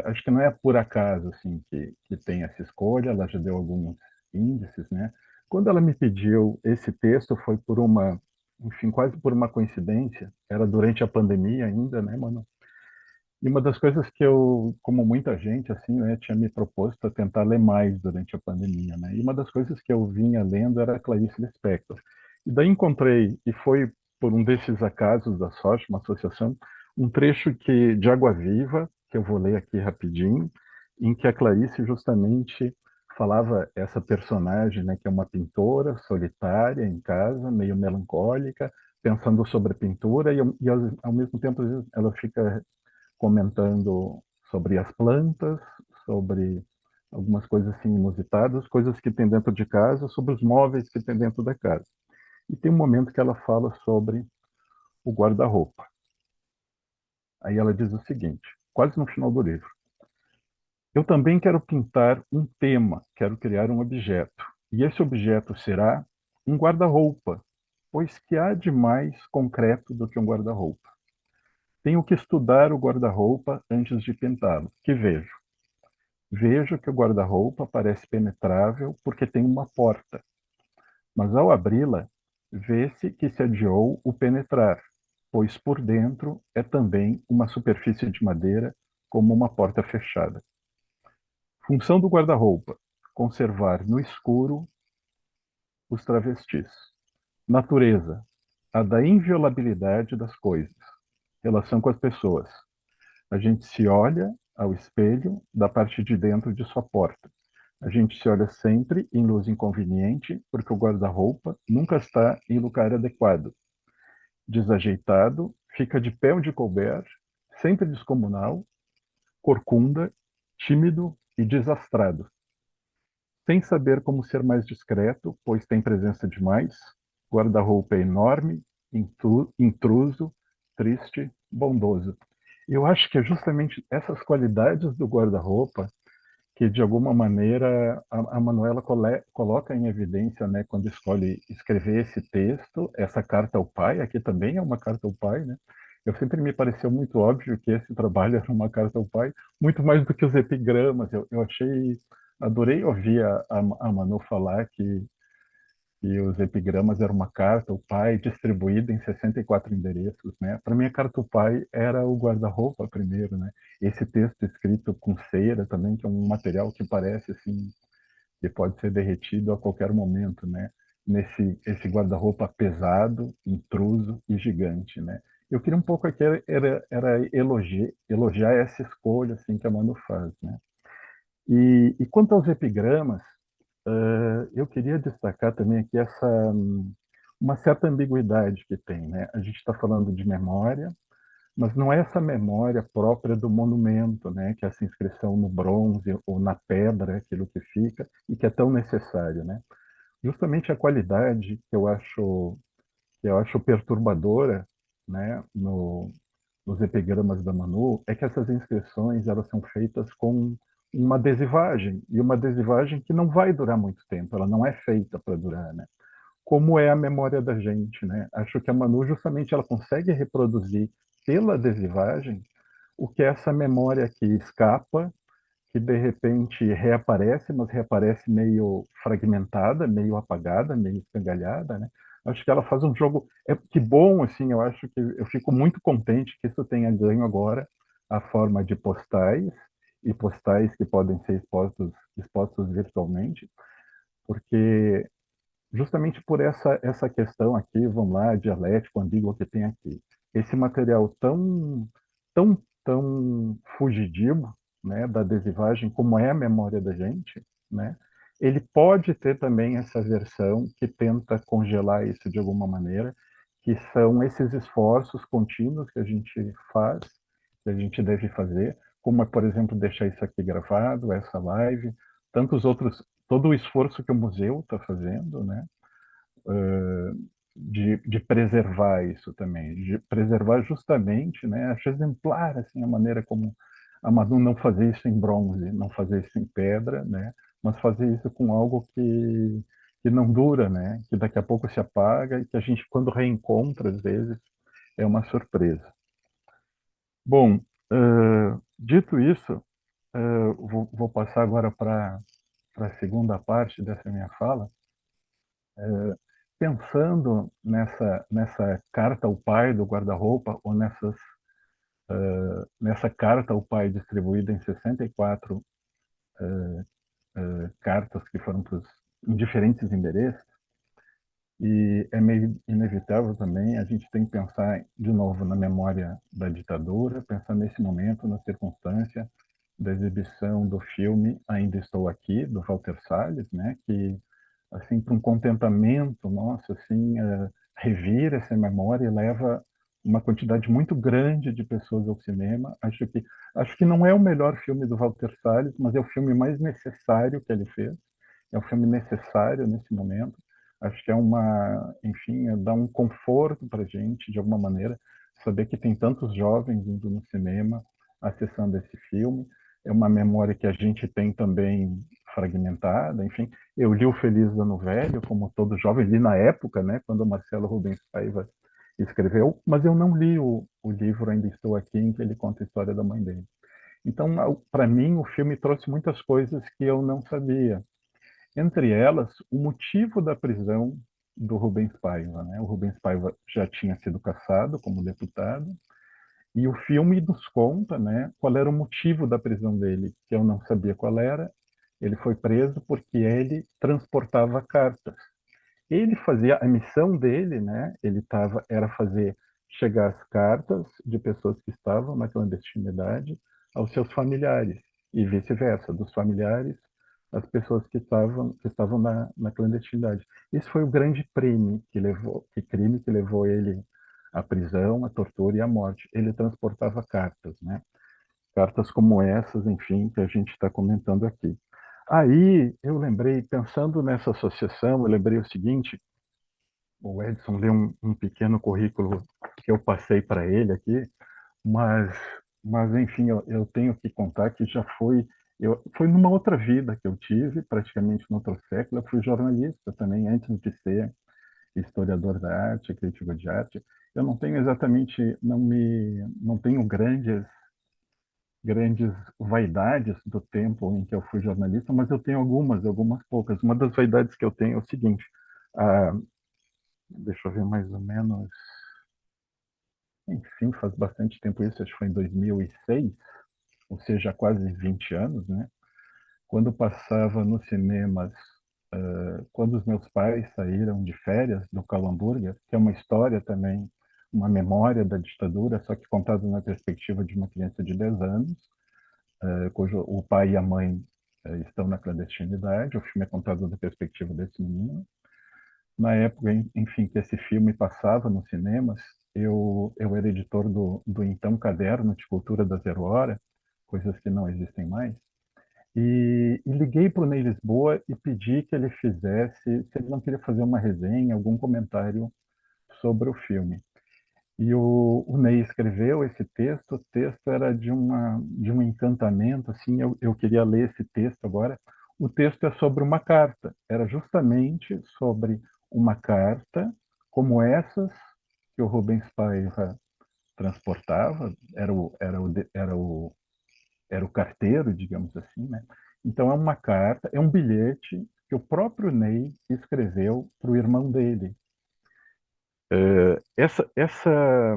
Acho que não é por acaso assim que tem essa escolha. Ela já deu alguns índices, né? Quando ela me pediu esse texto foi enfim, quase por uma coincidência. Era durante a pandemia ainda, né, mano? E uma das coisas que eu, como muita gente, assim, né, tinha me proposto a tentar ler mais durante a pandemia, né? E uma das coisas que eu vinha lendo era a Clarice Lispector. E daí encontrei, e foi por um desses acasos da sorte, uma associação, um trecho de Água Viva, que eu vou ler aqui rapidinho, em que a Clarice justamente falava essa personagem, né, que é uma pintora solitária em casa, meio melancólica, pensando sobre a pintura ao mesmo tempo às vezes, ela fica comentando sobre as plantas, sobre algumas coisas assim inusitadas, coisas que tem dentro de casa, sobre os móveis que tem dentro da casa. E tem um momento que ela fala sobre o guarda-roupa. Aí ela diz o seguinte, quase no final do livro: eu também quero pintar um tema, quero criar um objeto. E esse objeto será um guarda-roupa, pois que há de mais concreto do que um guarda-roupa? Tenho que estudar o guarda-roupa antes de pintá-lo. Que vejo? Vejo que o guarda-roupa parece penetrável porque tem uma porta, mas ao abri-la, vê-se que se adiou o penetrar, pois por dentro é também uma superfície de madeira, como uma porta fechada. Função do guarda-roupa: conservar no escuro os travestis. Natureza: a da inviolabilidade das coisas. Relação com as pessoas: a gente se olha ao espelho da parte de dentro de sua porta. A gente se olha sempre em luz inconveniente, porque o guarda-roupa nunca está em lugar adequado. Desajeitado, fica de pé onde couber, sempre descomunal, corcunda, tímido e desastrado. Sem saber como ser mais discreto, pois tem presença demais, guarda-roupa é enorme, intruso, triste, bondoso. Eu acho que é justamente essas qualidades do guarda-roupa que, de alguma maneira, a Manuela coloca em evidência, né, quando escolhe escrever esse texto, essa carta ao pai, aqui também é uma carta ao pai, né? Eu sempre me pareceu muito óbvio que esse trabalho era uma carta ao pai, muito mais do que os epigramas. Eu achei, adorei ouvir a Manu falar que os epigramas eram uma carta ao pai distribuída em 64 endereços, né? Para mim, a carta ao pai era o guarda-roupa primeiro, né? Esse texto escrito com cera também, que é um material que parece assim, que pode ser derretido a qualquer momento, né? Esse guarda-roupa pesado, intruso e gigante, né? Eu queria um pouco aqui era elogiar essa escolha assim que a Manu faz, né? E quanto aos epigramas, eu queria destacar também aqui uma certa ambiguidade que tem, né? A gente está falando de memória, mas não é essa memória própria do monumento, né? Que é essa inscrição no bronze ou na pedra, aquilo que fica e que é tão necessário, né? Justamente a qualidade que eu acho perturbadora, né? Nos epigramas da Manu, é que essas inscrições elas são feitas com uma adesivagem, e uma adesivagem que não vai durar muito tempo, ela não é feita para durar, né? Como é a memória da gente, né? Acho que a Manu justamente ela consegue reproduzir pela adesivagem o que é essa memória que escapa, que de repente reaparece, mas reaparece meio fragmentada, meio apagada, meio escangalhada, né? Acho que ela faz um jogo, que bom, assim, eu acho que eu fico muito contente que isso tenha ganho agora a forma de postais, e postais que podem ser expostos virtualmente, porque justamente por essa questão aqui, vamos lá, dialético, ambíguo que tem aqui. Esse material tão fugidio, né, da adesivagem, como é a memória da gente, né, ele pode ter também essa versão que tenta congelar isso de alguma maneira, que são esses esforços contínuos que a gente faz, que a gente deve fazer, como é, por exemplo, deixar isso aqui gravado, essa live, tantos outros, todo o esforço que o museu está fazendo, né, de preservar isso também, de preservar justamente, né, acho exemplar assim a maneira como a Manu não fazer isso em bronze, não fazer isso em pedra, né, mas fazer isso com algo que não dura, né, que daqui a pouco se apaga e que a gente quando reencontra às vezes é uma surpresa. Bom, dito isso, vou passar agora para a segunda parte dessa minha fala, pensando nessa carta ao pai do guarda-roupa, ou nessas nessa carta ao pai, distribuída em 64 cartas que foram em diferentes endereços, e é meio inevitável também, a gente tem que pensar de novo na memória da ditadura, pensar nesse momento, na circunstância da exibição do filme Ainda Estou Aqui, do Walter Salles, né, que, assim, para um contentamento nosso, assim, revira essa memória e leva uma quantidade muito grande de pessoas ao cinema. Acho que não é o melhor filme do Walter Salles, mas é o filme mais necessário que ele fez. É um filme necessário nesse momento. Acho que é enfim, dá um conforto para a gente, de alguma maneira, saber que tem tantos jovens indo no cinema, acessando esse filme. É uma memória que a gente tem também fragmentada, enfim. Eu li o Feliz Ano Velho, como todo jovem, li na época, né, quando o Marcelo Rubens Paiva escreveu, mas eu não li o livro Ainda Estou Aqui, em que ele conta a história da mãe dele. Então, para mim, o filme trouxe muitas coisas que eu não sabia. Entre elas, o motivo da prisão do Rubens Paiva, né? O Rubens Paiva já tinha sido cassado como deputado, e o filme nos conta, né, qual era o motivo da prisão dele, que eu não sabia qual era. Ele foi preso porque ele transportava cartas. Ele fazia a missão dele, né? Era fazer chegar as cartas de pessoas que estavam na clandestinidade aos seus familiares e vice-versa, dos familiares às pessoas que estavam na clandestinidade. Esse foi o grande crime que levou ele à prisão, à tortura e à morte. Ele transportava cartas, né? Cartas como essas, enfim, que a gente está comentando aqui. Aí eu lembrei, pensando nessa associação, eu lembrei o seguinte: o Edson leu um pequeno currículo que eu passei para ele aqui, mas, enfim, eu tenho que contar que foi numa outra vida que eu tive, praticamente no outro século. Eu fui jornalista também, antes de ser historiador da arte, crítico de arte. Eu não tenho exatamente, não tenho grandes vaidades do tempo em que eu fui jornalista, mas eu tenho algumas poucas. Uma das vaidades que eu tenho é o seguinte: ah, deixa eu ver, mais ou menos, enfim, faz bastante tempo isso, acho que foi em 2006, ou seja, há quase 20 anos, né? Quando passava nos cinemas, quando os meus pais saíram de férias do Calhamburger, que é uma história também, uma memória da ditadura, só que contada na perspectiva de uma criança de 10 anos, cujo o pai e a mãe estão na clandestinidade. O filme é contado da perspectiva desse menino. Na época, enfim, que esse filme passava nos cinemas, eu era editor do então Caderno de Cultura da Zero Hora, coisas que não existem mais, e liguei para o Ney Lisboa e pedi que ele fizesse, se ele não queria fazer uma resenha, algum comentário sobre o filme. E o Ney escreveu esse texto. O texto era de um encantamento, assim. Eu queria ler esse texto agora. O texto é sobre uma carta, era justamente sobre uma carta como essas que o Rubens Paiva transportava, era o carteiro, digamos assim, né? Então é uma carta, é um bilhete que o próprio Ney escreveu para o irmão dele. Essa,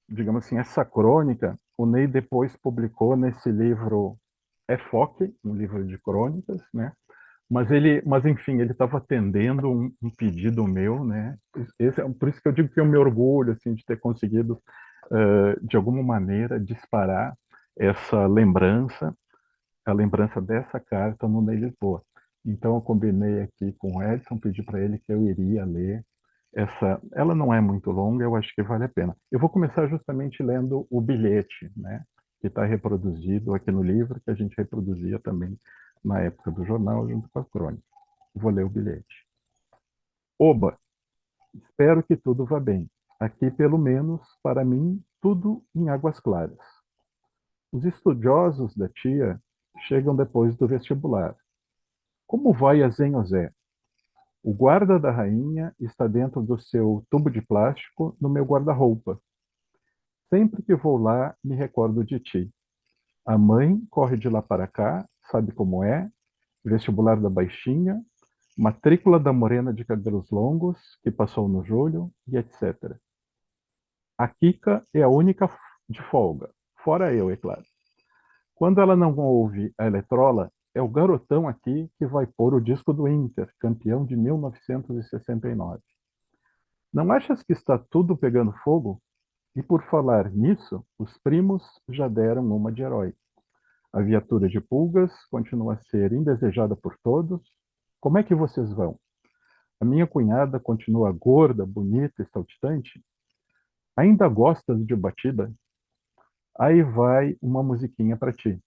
digamos assim, essa crônica, o Ney depois publicou nesse livro Foque, um livro de crônicas, né? Mas enfim, ele estava atendendo um pedido meu, né? Por isso que eu digo que eu me orgulho, assim, de ter conseguido, de alguma maneira, disparar essa lembrança, a lembrança dessa carta no Ney Lisboa. Então eu combinei aqui com o Edson, pedi para ele que eu iria ler ela não é muito longa, eu acho que vale a pena. Eu vou começar justamente lendo o bilhete, né, que está reproduzido aqui no livro, que a gente reproduzia também na época do jornal, junto com a crônica. Vou ler o bilhete. Oba, espero que tudo vá bem. Aqui, pelo menos, para mim, tudo em águas claras. Os estudiosos da tia chegam depois do vestibular. Como vai a Zenhosé? O guarda da rainha está dentro do seu tubo de plástico no meu guarda-roupa. Sempre que vou lá, me recordo de ti. A mãe corre de lá para cá, sabe como é, vestibular da baixinha, matrícula da morena de cabelos longos, que passou no julho, e etc. A Kika é a única de folga. Fora eu, é claro. Quando ela não ouve a Eletrola, é o garotão aqui que vai pôr o disco do Inter, campeão de 1969. Não achas que está tudo pegando fogo? E por falar nisso, os primos já deram uma de herói. A viatura de pulgas continua a ser indesejada por todos. Como é que vocês vão? A minha cunhada continua gorda, bonita e saltitante? Ainda gostas de batida? Aí vai uma musiquinha para ti.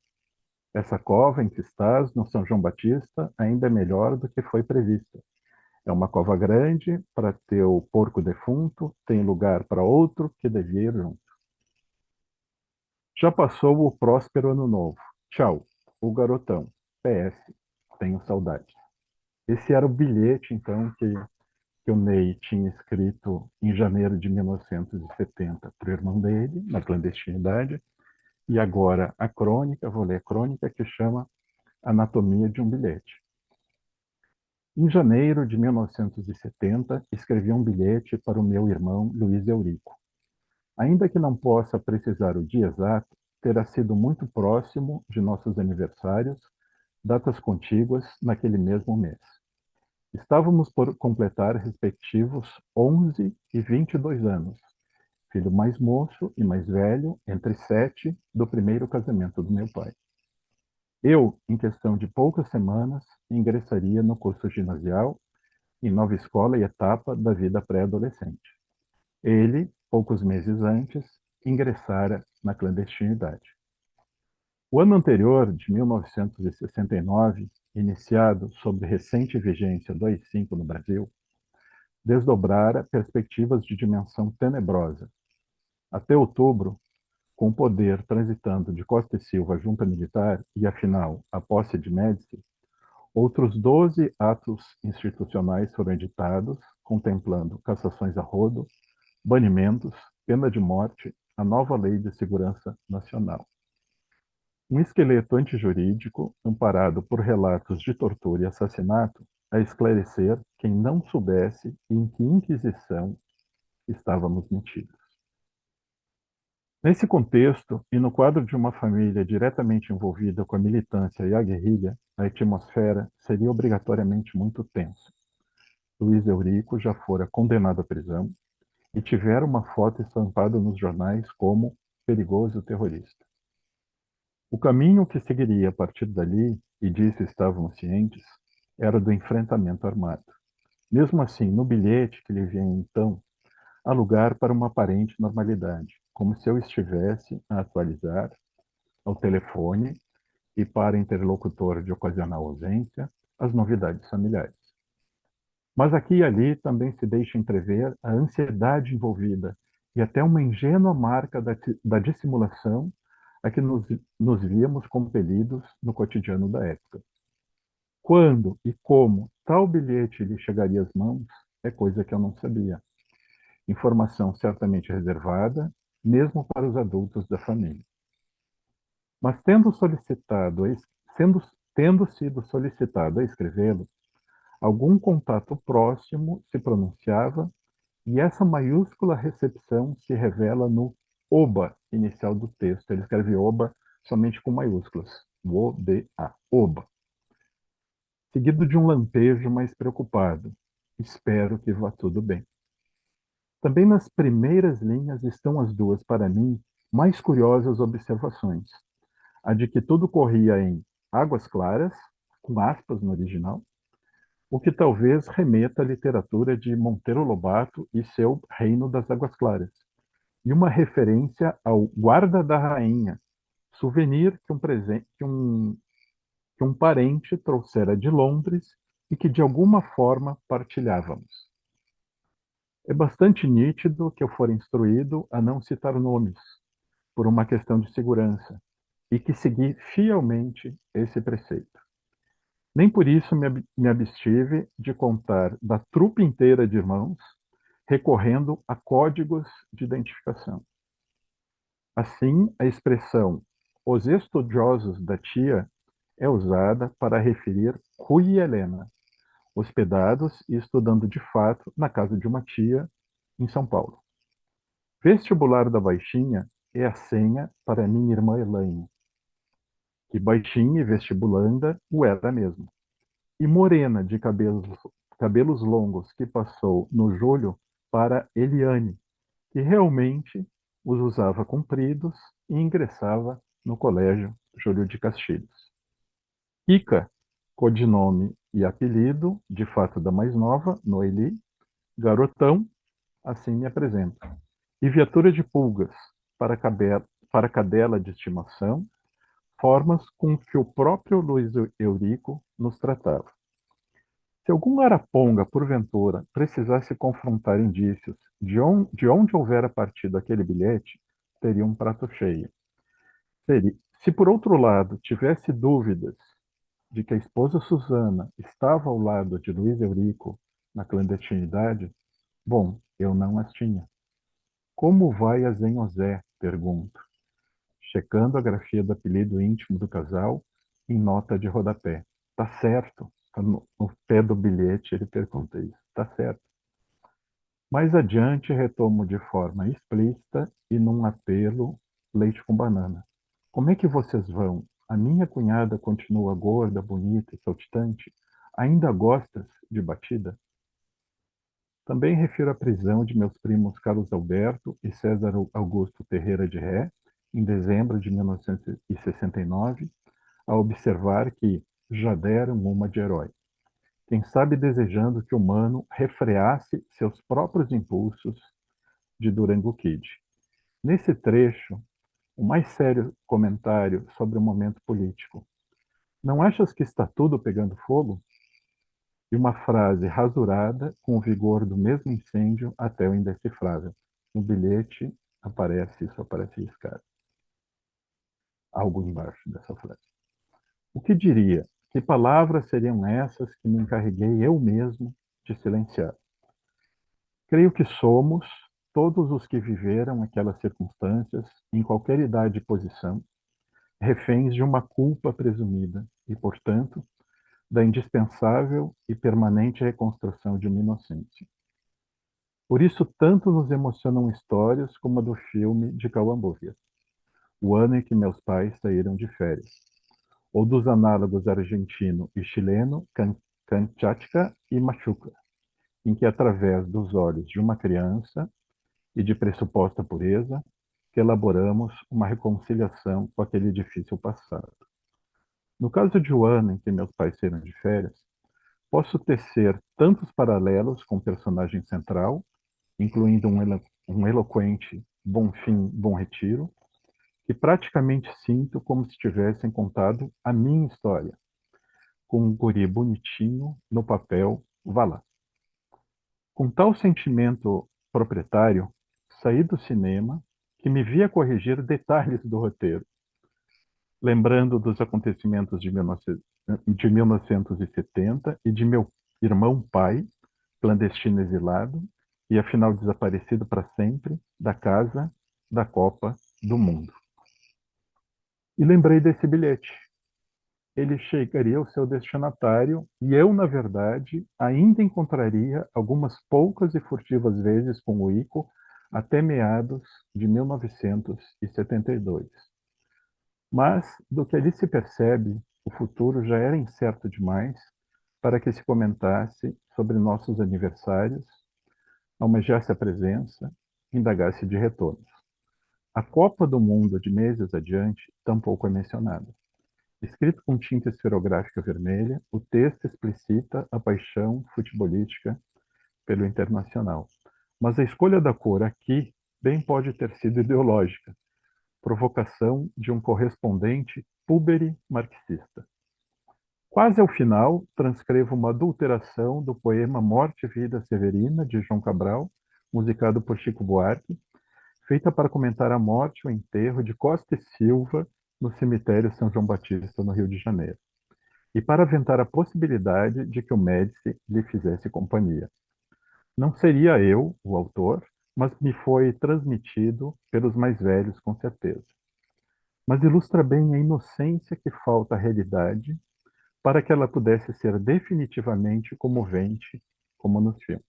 Essa cova em que estás, no São João Batista, ainda é melhor do que foi prevista. É uma cova grande para teu porco defunto, tem lugar para outro que devia ir junto. Já passou o próspero ano novo. Tchau, o garotão. PS, tenho saudade. Esse era o bilhete, então, que o Ney tinha escrito em janeiro de 1970 para o irmão dele, na clandestinidade. E agora a crônica, vou ler a crônica, que chama Anatomia de um Bilhete. Em janeiro de 1970, escrevi um bilhete para o meu irmão Luiz Eurico. Ainda que não possa precisar o dia exato, terá sido muito próximo de nossos aniversários, datas contíguas naquele mesmo mês. Estávamos por completar respectivos 11 e 22 anos, filho mais moço e mais velho, entre 7, do primeiro casamento do meu pai. Eu, em questão de poucas semanas, ingressaria no curso ginasial, em nova escola e etapa da vida pré-adolescente. Ele, poucos meses antes, ingressara na clandestinidade. O ano anterior, de 1969, iniciado sob recente vigência do AI-5 no Brasil, desdobrara perspectivas de dimensão tenebrosa. Até outubro, com o poder transitando de Costa e Silva à junta militar e, afinal, a posse de Médici, outros 12 atos institucionais foram editados, contemplando cassações a rodo, banimentos, pena de morte, a nova Lei de Segurança Nacional. Um esqueleto antijurídico, amparado por relatos de tortura e assassinato, a esclarecer quem não soubesse em que inquisição estávamos metidos. Nesse contexto, e no quadro de uma família diretamente envolvida com a militância e a guerrilha, a atmosfera seria obrigatoriamente muito tensa. Luiz Eurico já fora condenado à prisão e tivera uma foto estampada nos jornais como perigoso terrorista. O caminho que seguiria a partir dali, e disso estávamos cientes, era do enfrentamento armado. Mesmo assim, no bilhete que lhe enviei então, há lugar para uma aparente normalidade, como se eu estivesse a atualizar ao telefone e para interlocutor de ocasional ausência as novidades familiares. Mas aqui e ali também se deixa entrever a ansiedade envolvida e até uma ingênua marca da dissimulação a que nos víamos compelidos no cotidiano da época. Quando e como tal bilhete lhe chegaria às mãos é coisa que eu não sabia. Informação certamente reservada, mesmo para os adultos da família. Mas tendo sido solicitado a escrevê-lo, algum contato próximo se pronunciava e essa maiúscula recepção se revela no oba inicial do texto. Ele escreve oba somente com maiúsculas. O-B-A. Oba. Seguido de um lampejo mais preocupado. Espero que vá tudo bem. Também nas primeiras linhas estão as duas, para mim, mais curiosas observações. A de que tudo corria em águas claras, com aspas no original, o que talvez remeta à literatura de Monteiro Lobato e seu Reino das Águas Claras, e uma referência ao Guarda da Rainha, souvenir que um parente trouxera de Londres e que de alguma forma partilhávamos. É bastante nítido que eu fora instruído a não citar nomes, por uma questão de segurança, e que segui fielmente esse preceito. Nem por isso me abstive de contar da trupe inteira de irmãos, recorrendo a códigos de identificação. Assim, a expressão os estudiosos da tia é usada para referir Rui e Helena, hospedados e estudando de fato na casa de uma tia em São Paulo. Vestibular da Baixinha é a senha para minha irmã Elaine, que baixinha e vestibulanda o era mesmo. E morena de cabelos longos que passou no julho para Eliane, que realmente os usava compridos e ingressava no colégio Júlio de Castilhos. Kika, codinome e apelido, de fato da mais nova, Noeli, garotão, assim me apresento. E viatura de pulgas para cadela de estimação, formas com que o próprio Luiz Eurico nos tratava. Se algum araponga, porventura, precisasse confrontar indícios de onde houvera partido aquele bilhete, teria um prato cheio. Se, por outro lado, tivesse dúvidas de que a esposa Susana estava ao lado de Luiz Eurico na clandestinidade, bom, eu não as tinha. Como vai a Zenhosé? Pergunto, checando a grafia do apelido íntimo do casal em nota de rodapé. Tá certo. Tá no pé do bilhete ele pergunta isso. Tá certo. Mais adiante retomo de forma explícita e num apelo leite com banana. Como é que vocês vão? A minha cunhada continua gorda, bonita e saltitante? Ainda gostas de batida? Também refiro a prisão de meus primos Carlos Alberto e César Augusto Ferreira de Ré, em dezembro de 1969, a observar que já deram uma de herói. Quem sabe desejando que o humano refreasse seus próprios impulsos de Durango Kid. Nesse trecho, o mais sério comentário sobre o momento político. Não achas que está tudo pegando fogo? E uma frase rasurada com o vigor do mesmo incêndio até o indecifrável. No bilhete isso aparece riscado. Algo embaixo dessa frase. O que diria? Que palavras seriam essas que me encarreguei eu mesmo de silenciar? Creio que somos, todos os que viveram aquelas circunstâncias, em qualquer idade e posição, reféns de uma culpa presumida e, portanto, da indispensável e permanente reconstrução de uma inocência. Por isso, tanto nos emocionam histórias como a do filme de Cauã Bovias, O Ano em que Meus Pais Saíram de Férias, ou dos análogos argentino e chileno Kamchatka e Machuca, em que, através dos olhos de uma criança e de pressuposta pureza, que elaboramos uma reconciliação com aquele difícil passado. No caso de O Ano em que Meus Pais Saíram de Férias, posso tecer tantos paralelos com o personagem central, incluindo um eloquente bom fim, bom retiro, que praticamente sinto como se tivessem contado a minha história, com um guri bonitinho no papel, vá lá. Com tal sentimento proprietário, saí do cinema que me via corrigir detalhes do roteiro, lembrando dos acontecimentos de 1970 e de meu irmão pai, clandestino exilado, e afinal desaparecido para sempre da casa da Copa do Mundo. E lembrei desse bilhete. Ele chegaria ao seu destinatário e eu, na verdade, ainda encontraria algumas poucas e furtivas vezes com o Ico até meados de 1972. Mas, do que ali se percebe, o futuro já era incerto demais para que se comentasse sobre nossos aniversários, almejasse a presença, indagasse de retornos. A Copa do Mundo de meses adiante tampouco é mencionada. Escrito com tinta esferográfica vermelha, o texto explicita a paixão futebolística pelo Internacional. Mas a escolha da cor aqui bem pode ter sido ideológica, provocação de um correspondente púbere marxista. Quase ao final, transcrevo uma adulteração do poema Morte e Vida Severina, de João Cabral, musicado por Chico Buarque, feita para comentar a morte e o enterro de Costa e Silva no cemitério São João Batista, no Rio de Janeiro, e para aventar a possibilidade de que o Médici lhe fizesse companhia. Não seria eu o autor, mas me foi transmitido pelos mais velhos, com certeza. Mas ilustra bem a inocência que falta à realidade para que ela pudesse ser definitivamente comovente, como nos filmes.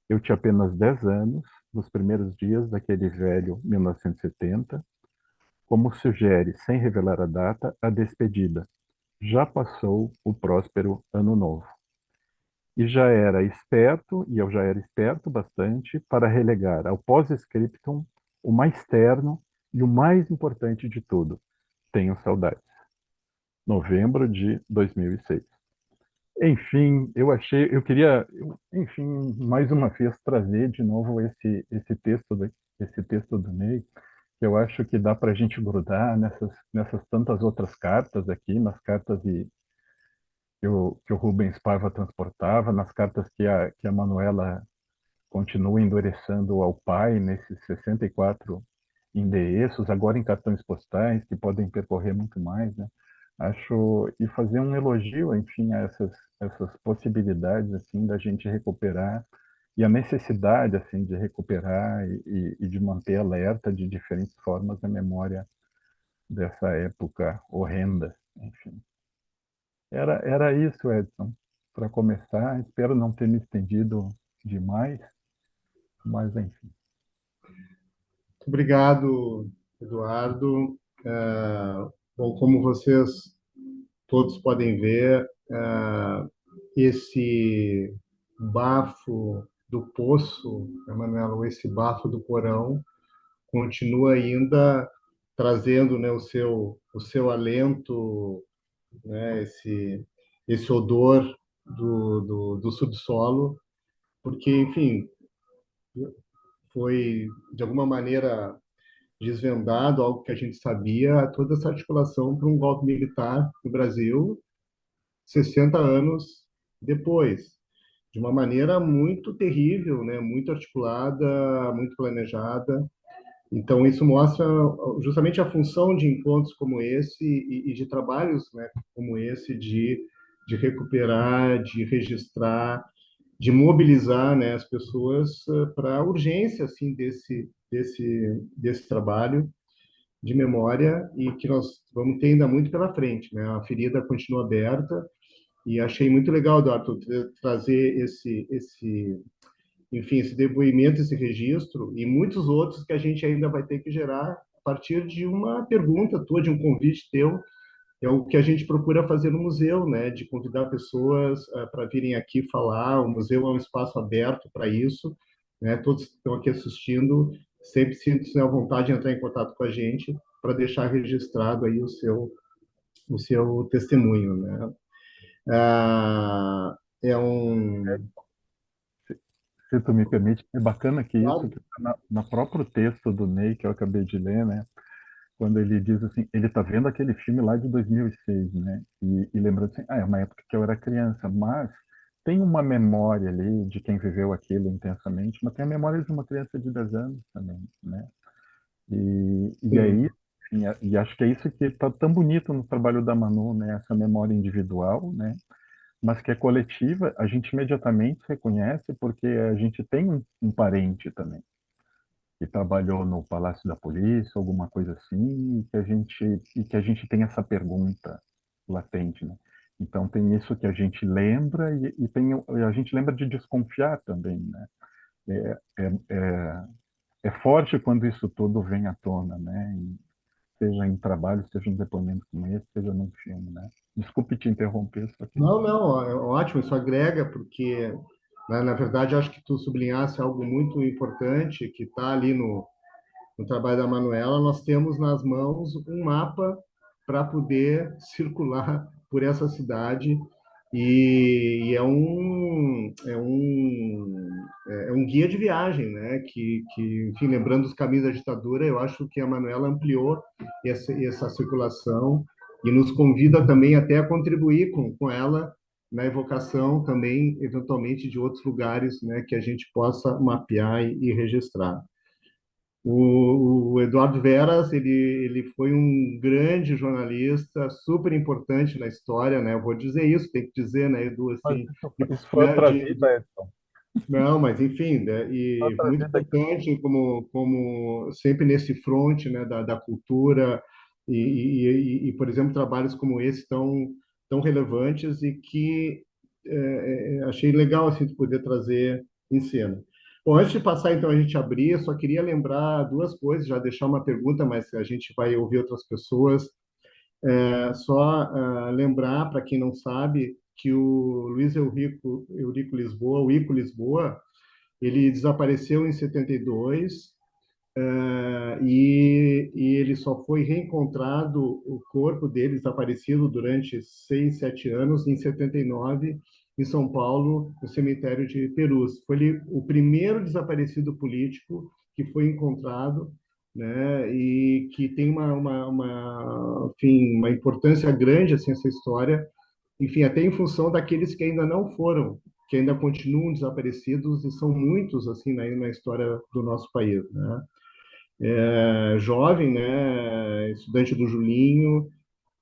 Eu tinha apenas 10 anos dos primeiros dias daquele velho 1970, como sugere, sem revelar a data, a despedida. Já passou o próspero Ano Novo. E já era esperto, e eu já era esperto bastante, para relegar ao pós-scriptum o mais terno e o mais importante de tudo. Tenho saudades. Novembro de 2006. Enfim, eu queria, enfim, mais uma vez trazer de novo esse texto do Ney, que eu acho que dá para a gente grudar nessas tantas outras cartas aqui, nas cartas que o Rubens Paiva transportava, nas cartas que a Manuela continua endereçando ao pai, nesses 64 endereços, agora em cartões postais, que podem percorrer muito mais, né? Acho, e fazer um elogio, enfim, a essas possibilidades, assim, da gente recuperar, e a necessidade, assim, de recuperar e de manter alerta de diferentes formas a memória dessa época horrenda, enfim. Era isso, Edson, para começar. Espero não ter me estendido demais, mas enfim. Obrigado, Eduardo. Bom, como vocês todos podem ver, esse bafo do poço, né, Manuela, esse bafo do porão, continua ainda trazendo, né, o seu alento, né, esse odor do subsolo, porque, enfim, foi de alguma maneira desvendado algo que a gente sabia, toda essa articulação para um golpe militar no Brasil, 60 anos depois, de uma maneira muito terrível, né, muito articulada, muito planejada. Então, isso mostra justamente a função de encontros como esse e de trabalhos, né, como esse, de recuperar, de registrar, de mobilizar, né, as pessoas para a urgência assim, desse trabalho de memória e que nós vamos ter ainda muito pela frente. Né? A ferida continua aberta e achei muito legal, Eduardo, trazer enfim, esse depoimento, esse registro e muitos outros que a gente ainda vai ter que gerar a partir de uma pergunta tua, de um convite teu. É o que a gente procura fazer no museu, né? De convidar pessoas para virem aqui falar. O museu é um espaço aberto para isso, né? Todos que estão aqui assistindo sempre sintam-se à vontade de entrar em contato com a gente para deixar registrado aí o seu testemunho, né? É um... Se tu me permite, é bacana que isso Claro. que tá no próprio texto do Ney, que eu acabei de ler, né? Quando ele diz assim, ele está vendo aquele filme lá de 2006, né? E lembrando assim, é uma época que eu era criança, mas tem uma memória ali de quem viveu aquilo intensamente, mas tem a memória de uma criança de 10 anos também, né? E Sim. aí, enfim, e acho que é isso que está tão bonito no trabalho da Manu, né? Essa memória individual, né? Mas que é coletiva, a gente imediatamente reconhece porque a gente tem um parente também que trabalhou no Palácio da Polícia, alguma coisa assim, e que a gente tem essa pergunta latente, né? Então tem isso que a gente lembra e a gente lembra de desconfiar também, né? É, é, é, é forte quando isso tudo vem à tona, né? Seja em trabalho, seja em depoimento como esse, seja num filme, né? Desculpe te interromper, só que... Não, não, é ótimo, isso agrega, porque, né, na verdade, acho que tu sublinhasse algo muito importante que está ali no trabalho da Manuela. Nós temos nas mãos um mapa para poder circular por essa cidade e é um guia de viagem, né? Enfim, lembrando os caminhos da ditadura, eu acho que a Manuela ampliou essa circulação e nos convida também até a contribuir com ela na evocação também, eventualmente, de outros lugares, né, que a gente possa mapear e registrar. O Eduardo Veras, ele foi um grande jornalista, super importante na história, né? Eu vou dizer isso, tem que dizer, né, Edu, Mas assim, isso foi né, outra vida, Edson. não, mas enfim, né, e Outra muito vida que... importante como sempre nesse front, né, da cultura por exemplo, trabalhos como esse tão relevantes e que achei legal assim de poder trazer em cena. Bom, antes de passar, então, a gente abrir, eu só queria lembrar duas coisas, já deixar uma pergunta, mas a gente vai ouvir outras pessoas. Só lembrar, para quem não sabe, que o Luiz Eurico Lisboa, o Ico Lisboa, ele desapareceu em 72, e ele só foi reencontrado, o corpo dele desaparecido durante 6, 7 anos, em 79, em São Paulo, no cemitério de Perus. Foi ele, o primeiro desaparecido político que foi encontrado, né, e que tem enfim, uma importância grande assim, essa história, enfim, até em função daqueles que ainda não foram, que ainda continuam desaparecidos, e são muitos assim na história do nosso país, né? Jovem, né, estudante do Julinho,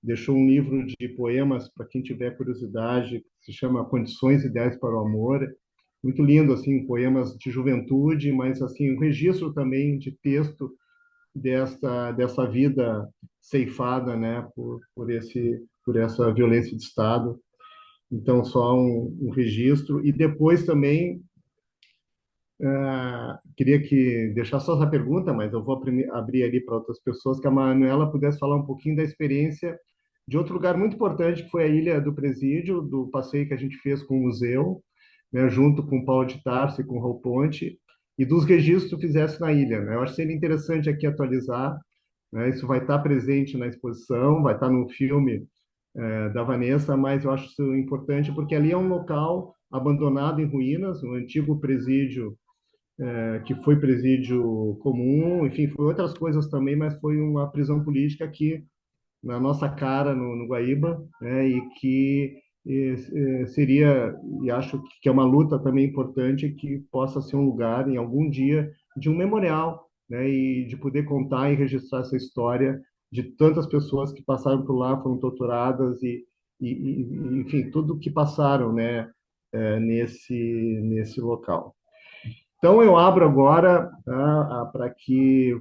deixou um livro de poemas para quem tiver curiosidade, que se chama Condições Ideais para o Amor. Muito lindo, assim, poemas de juventude, mas assim um registro também de texto dessa vida ceifada, né, por essa violência de Estado. Então, só um registro. E depois também queria que deixar só essa pergunta, mas eu vou abrir ali para outras pessoas, que a Manuela pudesse falar um pouquinho da experiência de outro lugar muito importante, que foi a Ilha do Presídio, do passeio que a gente fez com o museu, né, junto com o Paulo de Tarso e com o Raul Ponte, e dos registros que fizesse na ilha, né? Eu acho que seria interessante aqui atualizar, né? Isso vai estar presente na exposição, vai estar no filme da Vanessa, mas eu acho isso importante porque ali é um local abandonado em ruínas, um antigo presídio que foi presídio comum, enfim, foi outras coisas também, mas foi uma prisão política aqui na nossa cara, no Guaíba, né, e que seria, e acho que é uma luta também importante, que possa ser um lugar, em algum dia, de um memorial, né, e de poder contar e registrar essa história de tantas pessoas que passaram por lá, foram torturadas enfim, tudo que passaram, né, nesse local. Então, eu abro agora, tá, para que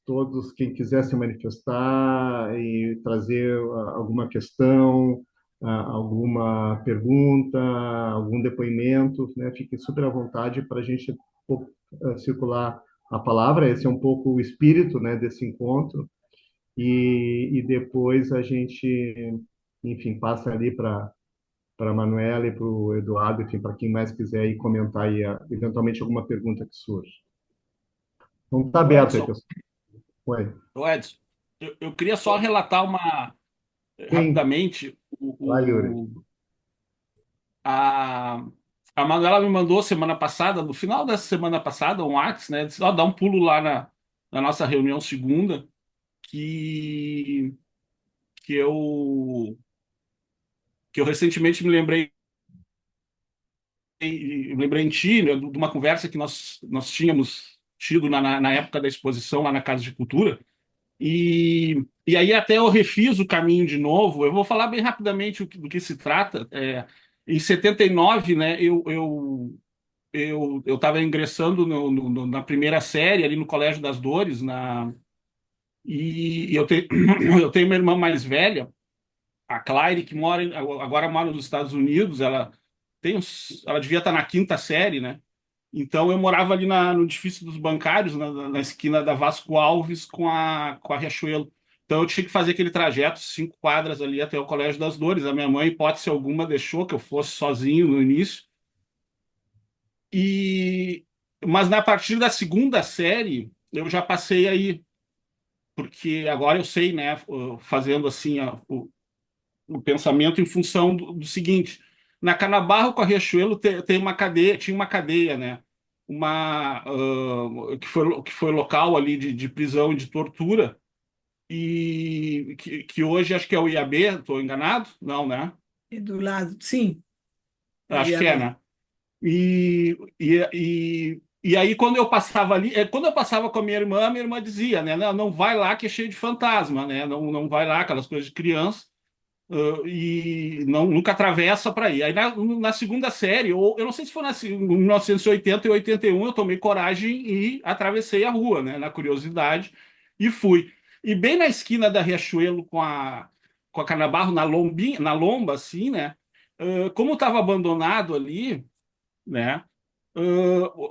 todos, quem quiser se manifestar e trazer alguma questão, alguma pergunta, algum depoimento, né, fiquem super à vontade para a gente circular a palavra. Esse é um pouco o espírito, né, desse encontro. E depois a gente, enfim, passa ali para a Manuela e para o Eduardo, enfim, para quem mais quiser ir comentar aí, eventualmente alguma pergunta que surge. Vamos estar aberto aí, Edson, pessoal. Oi. Edson, eu queria só relatar Sim, rapidamente vai, Yuri. a, a Manuela me mandou semana passada, no final dessa semana passada, um WhatsApp, né? Disse, ó, dá um pulo lá na nossa reunião segunda, que, que eu, que eu recentemente me lembrei em ti, né, de uma conversa que nós tínhamos tido na época da exposição lá na Casa de Cultura. E aí até eu refiz o caminho de novo. Eu vou falar bem rapidamente do que se trata. Em 79, né, eu estava ingressando na primeira série ali no Colégio das Dores, e eu tenho uma irmã mais velha, a Claire, que agora mora nos Estados Unidos. Ela devia estar na quinta série, né? Então eu morava ali no edifício dos bancários, na esquina da Vasco Alves com a Riachuelo. Então eu tinha que fazer aquele trajeto, 5 quadras ali até o Colégio das Dores. A minha mãe, hipótese alguma, deixou que eu fosse sozinho no início. E mas na partir da segunda série eu já passei aí, porque agora eu sei, né, fazendo assim o pensamento em função do seguinte: na Canabarro com a Riachuelo tem uma cadeia, tinha uma cadeia, né? Que foi local ali de prisão e de tortura, e que hoje acho que é o IAB, estou enganado? Não, né? E do lado, sim, é o Acho que é, IAB. né? E aí, quando eu passava ali, quando eu passava com a minha irmã dizia, né? Não, não vai lá que é cheio de fantasma, né? Não, não vai lá, aquelas coisas de criança. E nunca atravessa para ir. Aí na segunda série, ou eu não sei se foi em 1980 e 81, eu tomei coragem e atravessei a rua, né, na curiosidade, e fui. E bem na esquina da Riachuelo com a Canabarro, na lomba, assim, né? Como estava abandonado ali, né?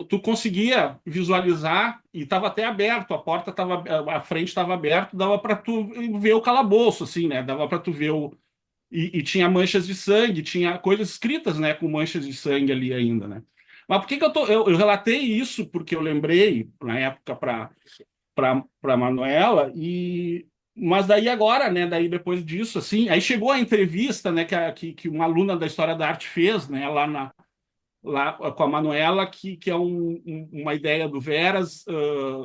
tu conseguia visualizar e estava até aberto, a porta estava, a frente estava aberta, dava para tu ver o calabouço, assim, né? Dava para tu ver e tinha manchas de sangue, tinha coisas escritas, né, com manchas de sangue ali ainda, né? Mas por que que eu relatei isso? Porque eu lembrei na época para Manuela e mas daí agora, né? Daí depois disso, assim, aí chegou a entrevista, né, que uma aluna da História da Arte fez, né, lá com a Manuela, que é uma ideia do Veras,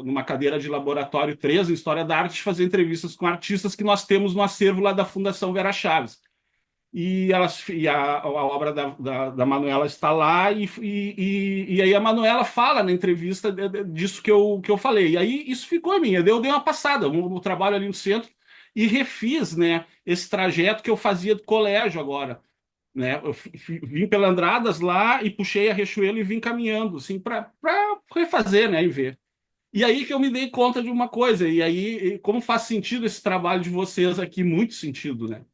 numa cadeira de laboratório 3 em História da Arte, fazer entrevistas com artistas que nós temos no acervo lá da Fundação Vera Chaves. E a obra da Manuela está lá, e aí a Manuela fala na entrevista disso que eu falei. E aí isso ficou em mim. Eu dei uma passada no trabalho ali no centro e refiz, né, esse trajeto que eu fazia do colégio agora, né? Eu vim pela Andradas lá e puxei a Riachuelo e vim caminhando, assim, para refazer, né, e ver. E aí que eu me dei conta de uma coisa, e aí como faz sentido esse trabalho de vocês aqui, muito sentido, né?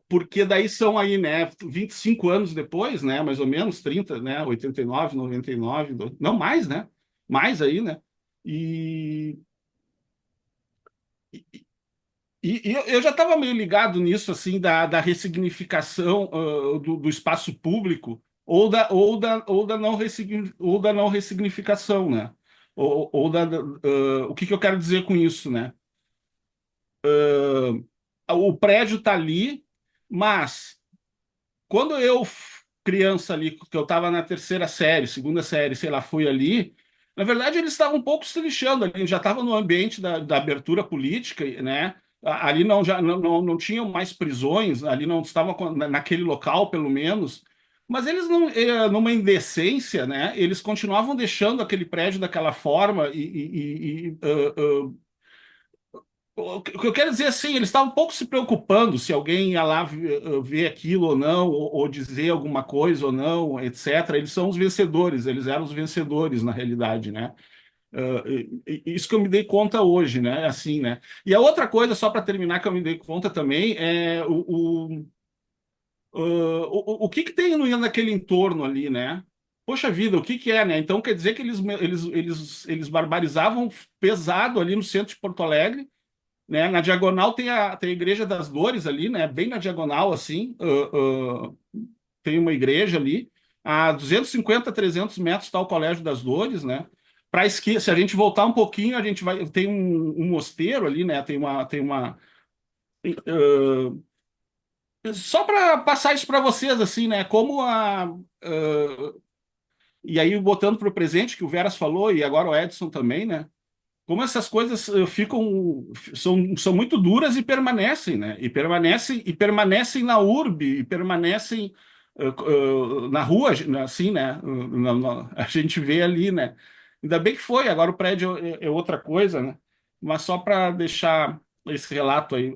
Porque daí são aí, né, 25 anos depois, né, mais ou menos, 30, né, 89, 99, não mais, né? Mais aí, né? E, e eu já estava meio ligado nisso, assim, da ressignificação do espaço público ou da não ressignificação, né? O que que eu quero dizer com isso, né? O prédio está ali, mas quando eu, criança ali, que eu estava na terceira série, segunda série, sei lá, fui ali, na verdade eles estavam um pouco se lixando ali, já estavam no ambiente da abertura política, né? Ali não, já, não tinham mais prisões, ali não estavam naquele local, pelo menos, mas eles não, numa indecência, né? Eles continuavam deixando aquele prédio daquela forma o que eu quero dizer assim, eles estavam um pouco se preocupando se alguém ia lá ver aquilo ou não, ou dizer alguma coisa ou não, etc. Eles são os vencedores, eles eram os vencedores na realidade, né? Isso que eu me dei conta hoje, né? Assim, né? E a outra coisa, só para terminar, que eu me dei conta também, é o que que tem naquele entorno ali, né? Poxa vida, o que que é, né? Então quer dizer que eles barbarizavam pesado ali no centro de Porto Alegre, né? Na diagonal tem a Igreja das Dores ali, né? Bem na diagonal, assim, tem uma igreja ali. A 250, 300 metros está o Colégio das Dores, né? Para a esquerda, se a gente voltar um pouquinho, a gente vai tem um mosteiro ali, né? Tem uma só para passar isso para vocês, assim, né? E aí botando para o presente que o Veras falou e agora o Edson também, né? Como essas coisas são muito duras e permanecem, né? E permanecem na urbe, e permanecem na rua, assim, né? A gente vê ali, né? Ainda bem que foi, agora o prédio é outra coisa, né? Mas só para deixar esse relato aí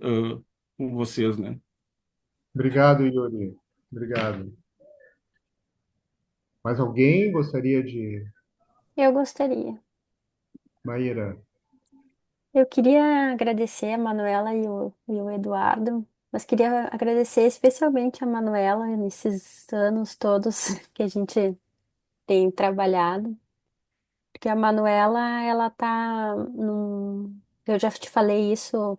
com vocês, né? Obrigado, Yuri. Obrigado. Mais alguém gostaria de... Eu gostaria. Maíra, Eu queria agradecer a Manuela e o Eduardo, mas queria agradecer especialmente a Manuela nesses anos todos que a gente tem trabalhado, porque a Manuela, ela tá num... Eu já te falei isso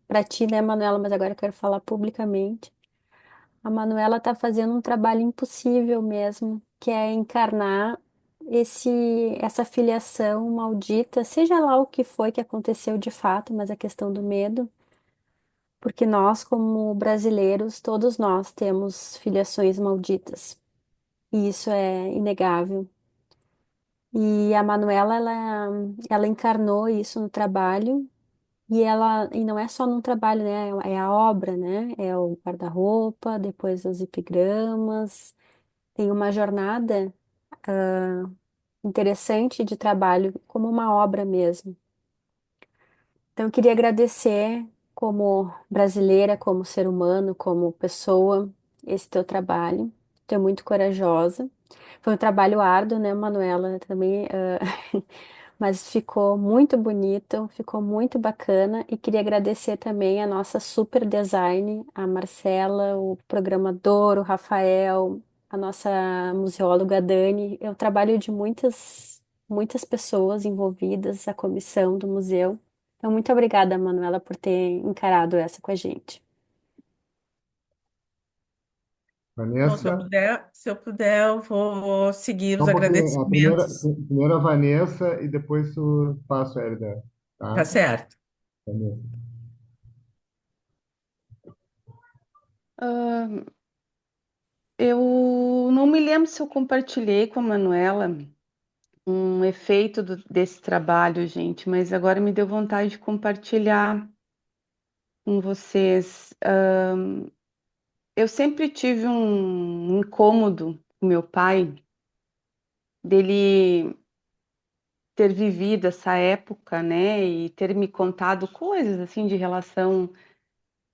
para ti, né, Manuela, mas agora eu quero falar publicamente. A Manuela tá fazendo um trabalho impossível mesmo, que é encarnar essa filiação maldita, seja lá o que foi que aconteceu de fato, mas a questão do medo, porque nós, como brasileiros, todos nós temos filiações malditas, e isso é inegável. E a Manuela, ela encarnou isso no trabalho, e não é só no trabalho, né? É a obra, né? É o guarda-roupa, depois os epigramas. Tem uma jornada interessante de trabalho, como uma obra mesmo. Então, eu queria agradecer como brasileira, como ser humano, como pessoa, esse teu trabalho. Tu é muito corajosa. Foi um trabalho árduo, né, Manuela? Também, mas ficou muito bonito, ficou muito bacana. E queria agradecer também a nossa super design, a Marcela, o programador, o Rafael, a nossa museóloga Dani, é o trabalho de muitas pessoas envolvidas, a comissão do museu. Então, muito obrigada, Manuela, por ter encarado essa com a gente. Bom, se eu Vanessa, puder, se eu puder, eu vou seguir só os um pouquinho. agradecimentos. Primeiro a Vanessa e depois tu passa o Hélida, Tá tá? certo. Vanessa. Ah, eu não me lembro se eu compartilhei com a Manuela um efeito desse trabalho, gente, mas agora me deu vontade de compartilhar com vocês. Eu sempre tive um incômodo com meu pai, dele ter vivido essa época, né, e ter me contado coisas assim de relação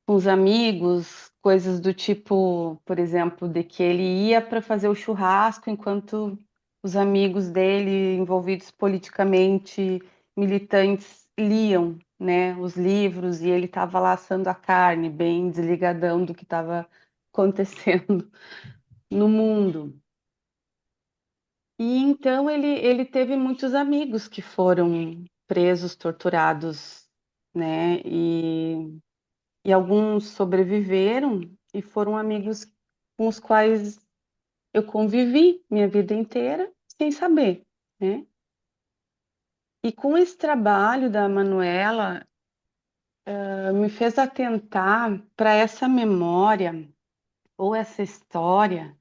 com os amigos, coisas do tipo, por exemplo, de que ele ia para fazer o churrasco enquanto os amigos dele, envolvidos politicamente, militantes, liam, né, os livros e ele estava lá assando a carne, bem desligadão do que estava acontecendo no mundo. E então ele teve muitos amigos que foram presos, torturados, né? E alguns sobreviveram e foram amigos com os quais eu convivi minha vida inteira sem saber, né? E com esse trabalho da Manuela, me fez atentar para essa memória ou essa história,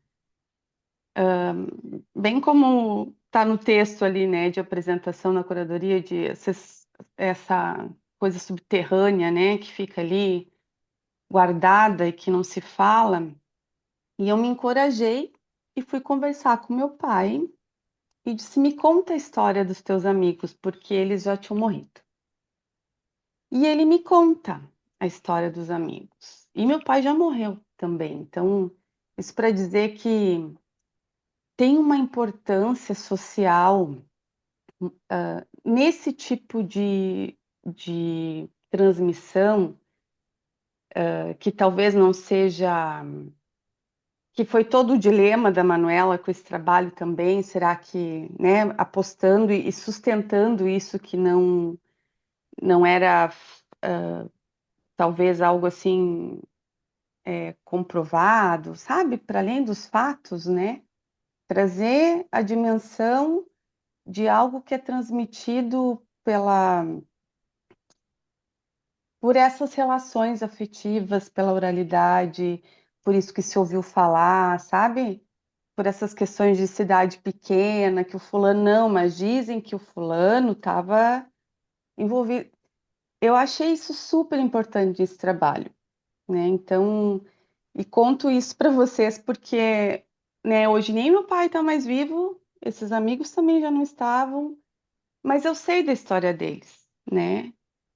bem como está no texto ali, né, de apresentação na curadoria, de essa coisa subterrânea, né, que fica ali guardada e que não se fala. E eu me encorajei e fui conversar com meu pai e disse: Me conta a história dos teus amigos, porque eles já tinham morrido. E ele me conta a história dos amigos. E meu pai já morreu também. Então, isso para dizer que tem uma importância social nesse tipo de transmissão, que talvez não seja. Que foi todo o dilema da Manuela com esse trabalho também. Será que, né, apostando e sustentando isso que não era, talvez, algo assim comprovado, sabe? Para além dos fatos, né? Trazer a dimensão de algo que é transmitido por essas relações afetivas, pela oralidade, por isso que se ouviu falar, sabe? Por essas questões de cidade pequena, que o fulano não, mas dizem que o fulano estava envolvido. Eu achei isso super importante esse trabalho, né? Então, e conto isso para vocês porque, né, hoje nem meu pai está mais vivo, esses amigos também já não estavam, mas eu sei da história deles, né?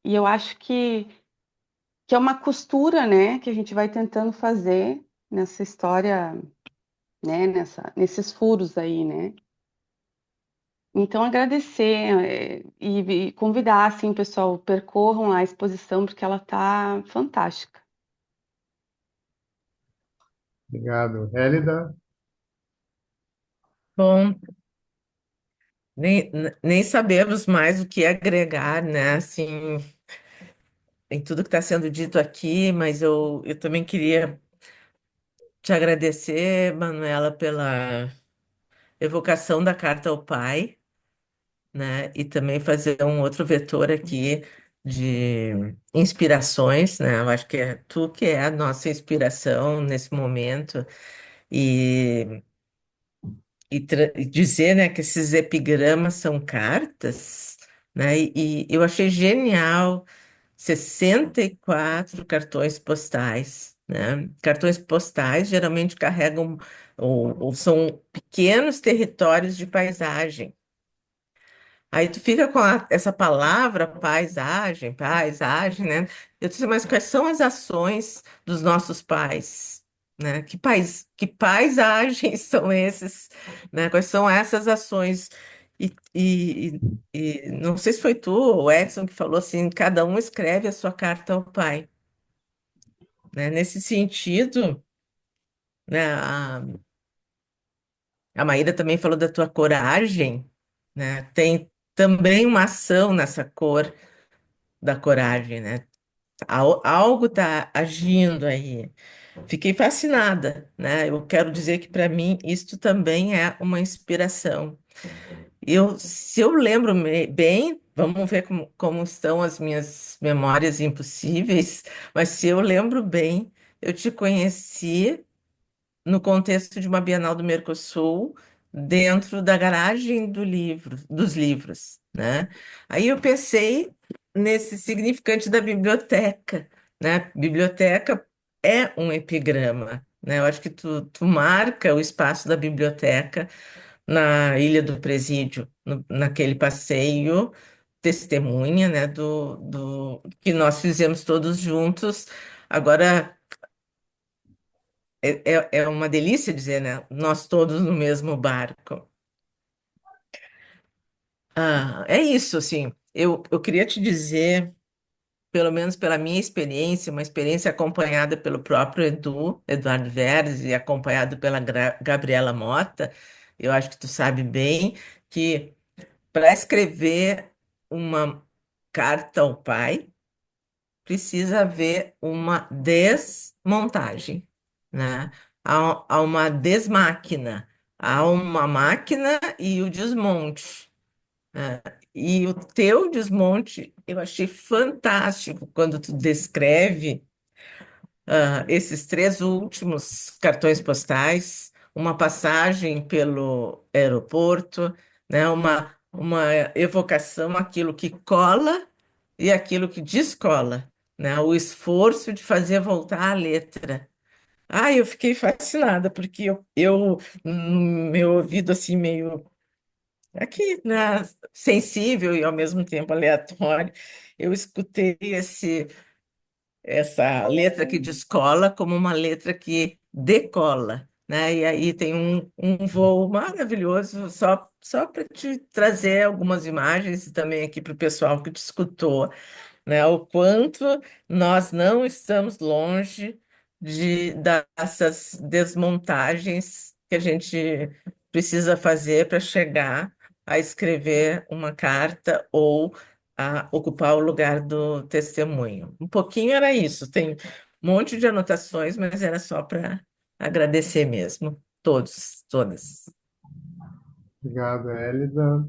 E eu acho que é uma costura, né, que a gente vai tentando fazer nessa história, né, nesses furos aí, né? Então, agradecer e convidar, assim, pessoal, percorram a exposição, porque ela tá fantástica. Obrigado. Hélida, Bom, nem sabemos mais o que agregar, né? Assim, em tudo que está sendo dito aqui, mas eu também queria te agradecer, Manuela, pela evocação da carta ao pai, né? E também fazer um outro vetor aqui de inspirações, né? Eu acho que é tu que é a nossa inspiração nesse momento e, e dizer, né, que esses epigramas são cartas, né? E eu achei genial 64 cartões postais, né? Cartões postais geralmente carregam ou são pequenos territórios de paisagem. Aí tu fica com essa palavra paisagem, né? Eu disse, mas quais são as ações dos nossos pais, né? Que paisagens são esses, né? Quais são essas ações? E não sei se foi tu ou o Edson que falou assim, cada um escreve a sua carta ao pai, né? Nesse sentido, né? A Maíra também falou da tua coragem, né? Tem também uma ação nessa cor da coragem, né? Algo está agindo aí. Fiquei fascinada, né? Eu quero dizer que para mim isto também é uma inspiração. Se eu lembro bem, vamos ver como estão as minhas memórias impossíveis, mas se eu lembro bem, eu te conheci no contexto de uma Bienal do Mercosul, dentro da garagem dos livros, né? Aí eu pensei nesse significante da biblioteca, né? Biblioteca é um epigrama, né? Eu acho que tu marca o espaço da biblioteca na Ilha do Presídio, naquele passeio testemunha, né, do que nós fizemos todos juntos. Agora, é uma delícia dizer, né? Nós todos no mesmo barco. É isso, assim. Eu queria te dizer, pelo menos pela minha experiência, uma experiência acompanhada pelo próprio Eduardo Verdes, e acompanhado pela Gabriela Mota. Eu acho que tu sabe bem que para escrever uma carta ao pai, precisa haver uma desmontagem, né? Há uma desmáquina, há uma máquina e o desmonte, né? E o teu desmonte eu achei fantástico quando tu descreve esses três últimos cartões postais, uma passagem pelo aeroporto, né? Uma evocação, aquilo que cola e aquilo que descola, né? O esforço de fazer voltar a letra. Eu fiquei fascinada, porque no meu ouvido assim, meio aqui, né, sensível e ao mesmo tempo aleatório, eu escutei essa letra que descola como uma letra que decola, né? E aí tem um voo maravilhoso, só para te trazer algumas imagens e também aqui para o pessoal que te escutou, né? O quanto nós não estamos longe dessas desmontagens que a gente precisa fazer para chegar a escrever uma carta ou a ocupar o lugar do testemunho. Um pouquinho era isso, tem um monte de anotações, mas era só para agradecer mesmo, todos, todas. Obrigado, Elida.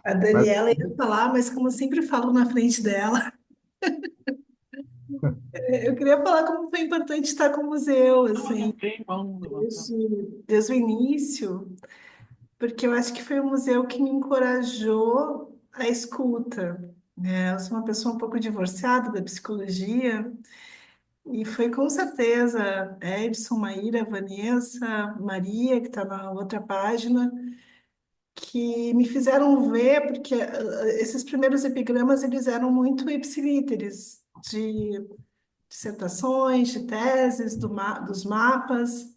A Mas, Daniela ia falar, mas como eu sempre falo na frente dela, eu queria falar como foi importante estar com o museu, assim, desde o início, porque eu acho que foi o museu que me encorajou à escuta, né? Eu sou uma pessoa um pouco divorciada da psicologia, e foi com certeza Edson, Maíra, Vanessa, Maria, que está na outra página, que me fizeram ver, porque esses primeiros epigramas eles eram muito ipsilíteres, de dissertações, de teses, dos mapas,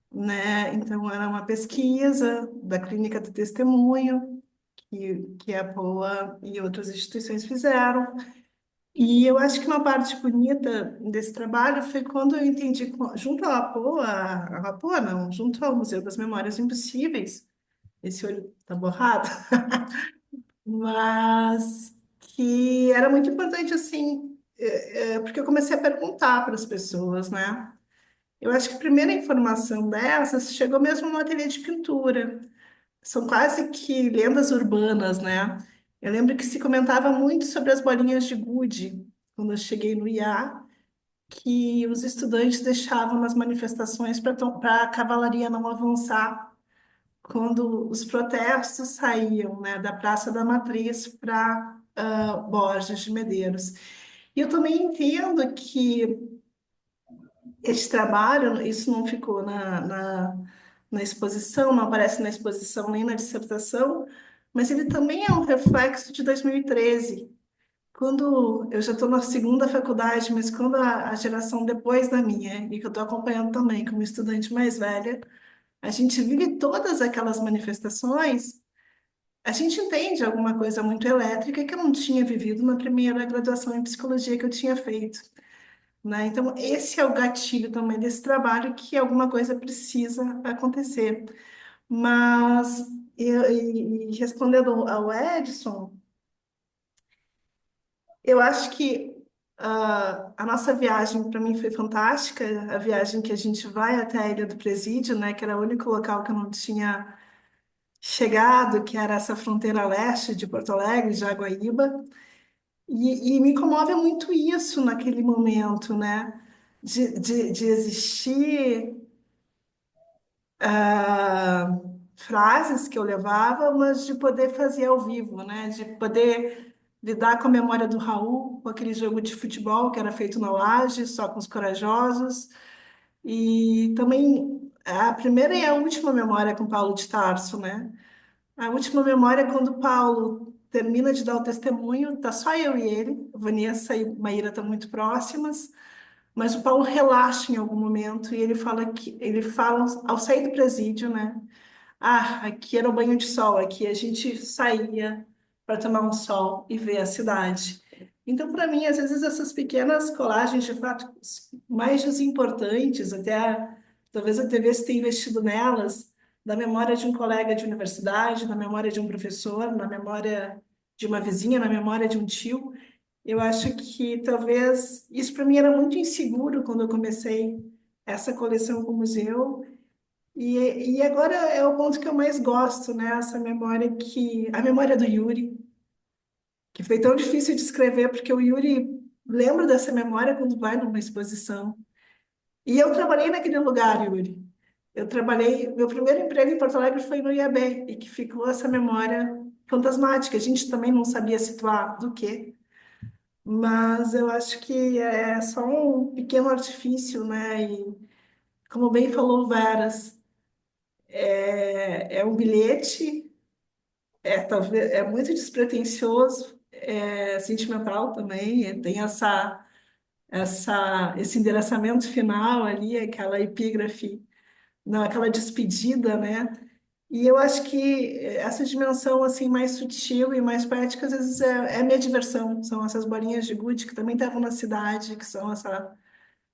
né? Então era uma pesquisa da Clínica do Testemunho, que a POA e outras instituições fizeram. E eu acho que uma parte bonita desse trabalho foi quando eu entendi, junto à APOA, a APOA não, junto ao Museu das Memórias Impossíveis, esse olho tá borrado, mas que era muito importante, assim, porque eu comecei a perguntar para as pessoas, né? Eu acho que a primeira informação dessas chegou mesmo no ateliê de pintura. São quase que lendas urbanas, né? Eu lembro que se comentava muito sobre as bolinhas de gude, quando eu cheguei no IA, que os estudantes deixavam nas manifestações para a cavalaria não avançar quando os protestos saíam, né, da Praça da Matriz para Borges de Medeiros. E eu também entendo que esse trabalho, isso não ficou na exposição, não aparece na exposição nem na dissertação, mas ele também é um reflexo de 2013, quando eu já estou na segunda faculdade, mas quando a geração depois da minha, e que eu estou acompanhando também como estudante mais velha, a gente vive todas aquelas manifestações, a gente entende alguma coisa muito elétrica que eu não tinha vivido na primeira graduação em psicologia que eu tinha feito, né? Então, esse é o gatilho também desse trabalho, que alguma coisa precisa acontecer. Mas, e respondendo ao Edson, eu acho que a nossa viagem, para mim, foi fantástica. A viagem que a gente vai até a Ilha do Presídio, né, que era o único local que eu não tinha chegado, que era essa fronteira leste de Porto Alegre, de Jaguaíba. E me comove muito isso naquele momento, né? De existir frases que eu levava, mas de poder fazer ao vivo, né? De poder lidar com a memória do Raul, com aquele jogo de futebol que era feito na laje, só com os corajosos. E também a primeira e a última memória com Paulo de Tarso, né? A última memória é quando Paulo termina de dar o testemunho, tá só eu e ele, Vanessa e Maíra estão muito próximas, mas o Paulo relaxa em algum momento e ele fala ao sair do presídio, né? Ah, aqui era o banho de sol, aqui a gente saía para tomar um sol e ver a cidade. Então, para mim, às vezes essas pequenas colagens, de fato, mais desimportantes, até talvez a TV se tenha investido nelas, da memória de um colega de universidade, na memória de um professor, na memória de uma vizinha, na memória de um tio. Eu acho que talvez isso para mim era muito inseguro quando eu comecei essa coleção com o museu. E agora é o ponto que eu mais gosto, né? A memória do Yuri, que foi tão difícil de escrever, porque o Yuri lembra dessa memória quando vai numa exposição. E eu trabalhei naquele lugar, Yuri. Meu primeiro emprego em Porto Alegre foi no IAB, e que ficou essa memória fantasmática. A gente também não sabia situar do quê, mas eu acho que é só um pequeno artifício, né? E como bem falou o Veras, é um bilhete, talvez, é muito despretensioso, é sentimental também, tem esse endereçamento final ali, aquela epígrafe, não, aquela despedida, né? E eu acho que essa dimensão assim mais sutil e mais poética às vezes é a minha diversão, são essas bolinhas de gude que também estavam na cidade, que são essa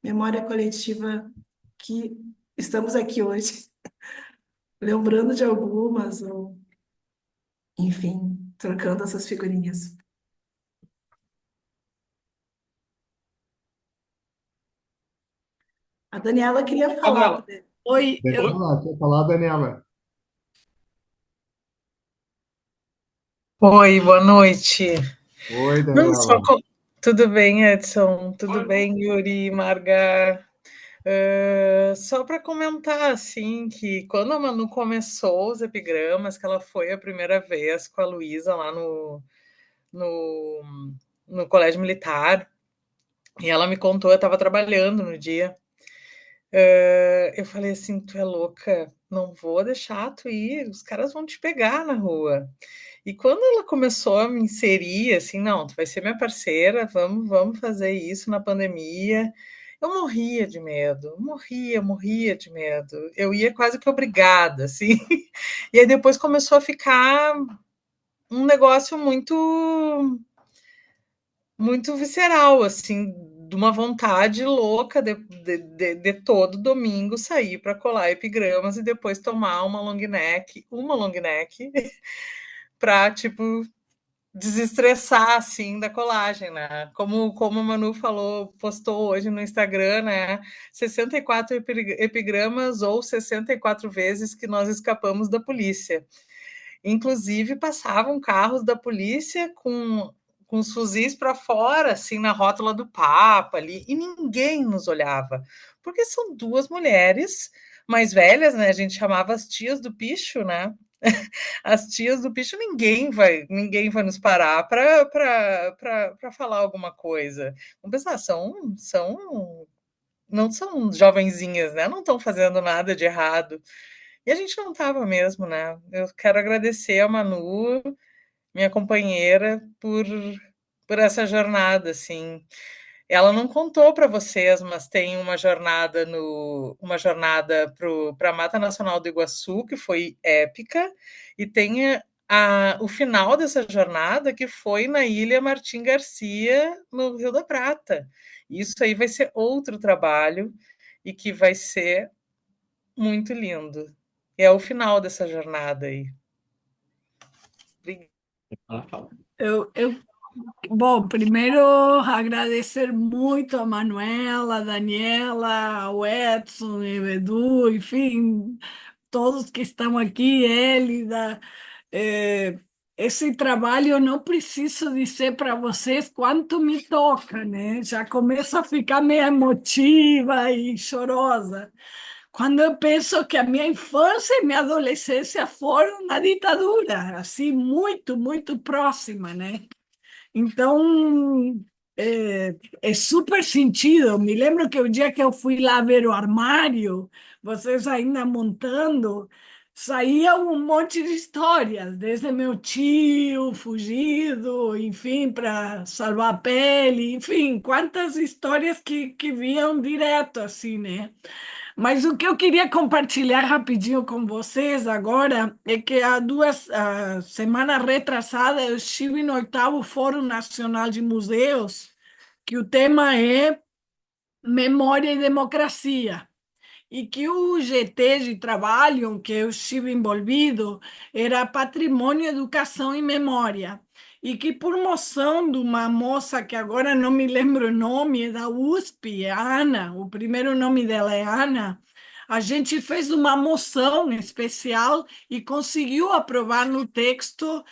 memória coletiva que estamos aqui hoje, lembrando de algumas, ou enfim, trocando essas figurinhas. A Daniela queria falar. Manuela, oi, Daniela, quer falar, Daniela? Oi, boa noite. Oi, Não, Daniela. tudo bem, Edson? Tudo bem, Yuri, Marga? Só para comentar, assim, que quando a Manu começou os epigramas, que ela foi a primeira vez com a Luísa lá no, no Colégio Militar, e ela me contou, eu estava trabalhando no dia, eu falei assim, tu é louca, não vou deixar tu ir, os caras vão te pegar na rua. E quando ela começou a me inserir, assim, não, tu vai ser minha parceira, vamos fazer isso na pandemia. Eu morria de medo, morria de medo. Eu ia quase que obrigada, assim. E aí depois começou a ficar um negócio muito visceral, assim, de uma vontade louca de todo domingo sair para colar epigramas e depois tomar uma long neck, para, tipo, desestressar, assim, da colagem, né? Como a Manu falou, postou hoje no Instagram, né? 64 epigramas ou 64 vezes que nós escapamos da polícia. Inclusive, passavam carros da polícia com os fuzis para fora, assim, na rótula do Papa ali, e ninguém nos olhava, porque são duas mulheres mais velhas, né? A gente chamava as tias do picho, né? As tias do picho, ninguém vai nos parar para falar alguma coisa. Vamos pensar, não são jovenzinhas, né? Não estão fazendo nada de errado. E a gente não estava mesmo, né? Eu quero agradecer a Manu, minha companheira, por essa jornada, assim. Ela não contou para vocês, mas tem uma jornada para a Mata Nacional do Iguaçu que foi épica, e tem o final dessa jornada que foi na Ilha Martim Garcia, no Rio da Prata. Isso aí vai ser outro trabalho e que vai ser muito lindo. é o final dessa jornada aí. Eu, bom, primeiro agradecer muito a Manuela, a Daniela, ao Edson, o Edu, enfim, todos que estão aqui, Elida. Eh, esse trabalho eu não preciso dizer para vocês quanto me toca, né? Já começo a ficar meio emotiva e chorosa. Quando eu penso que a minha infância e minha adolescência foram na ditadura, assim, muito, muito próxima, né? Então, é super sentido. Me lembro que o dia que eu fui lá ver o armário, vocês ainda montando, saía um monte de histórias, desde meu tio fugido, enfim, para salvar a pele, enfim, quantas histórias que vinham direto assim, né? Mas o que eu queria compartilhar rapidinho com vocês agora é que há semanas retrasadas eu estive no 8º Fórum Nacional de Museus, que o tema é Memória e Democracia, e que o GT de trabalho que eu estive envolvido era Patrimônio, Educação e Memória, e que por moção de uma moça que agora não me lembro o nome, é da USP, é Ana, o primeiro nome dela é Ana, a gente fez uma moção especial e conseguiu aprovar no texto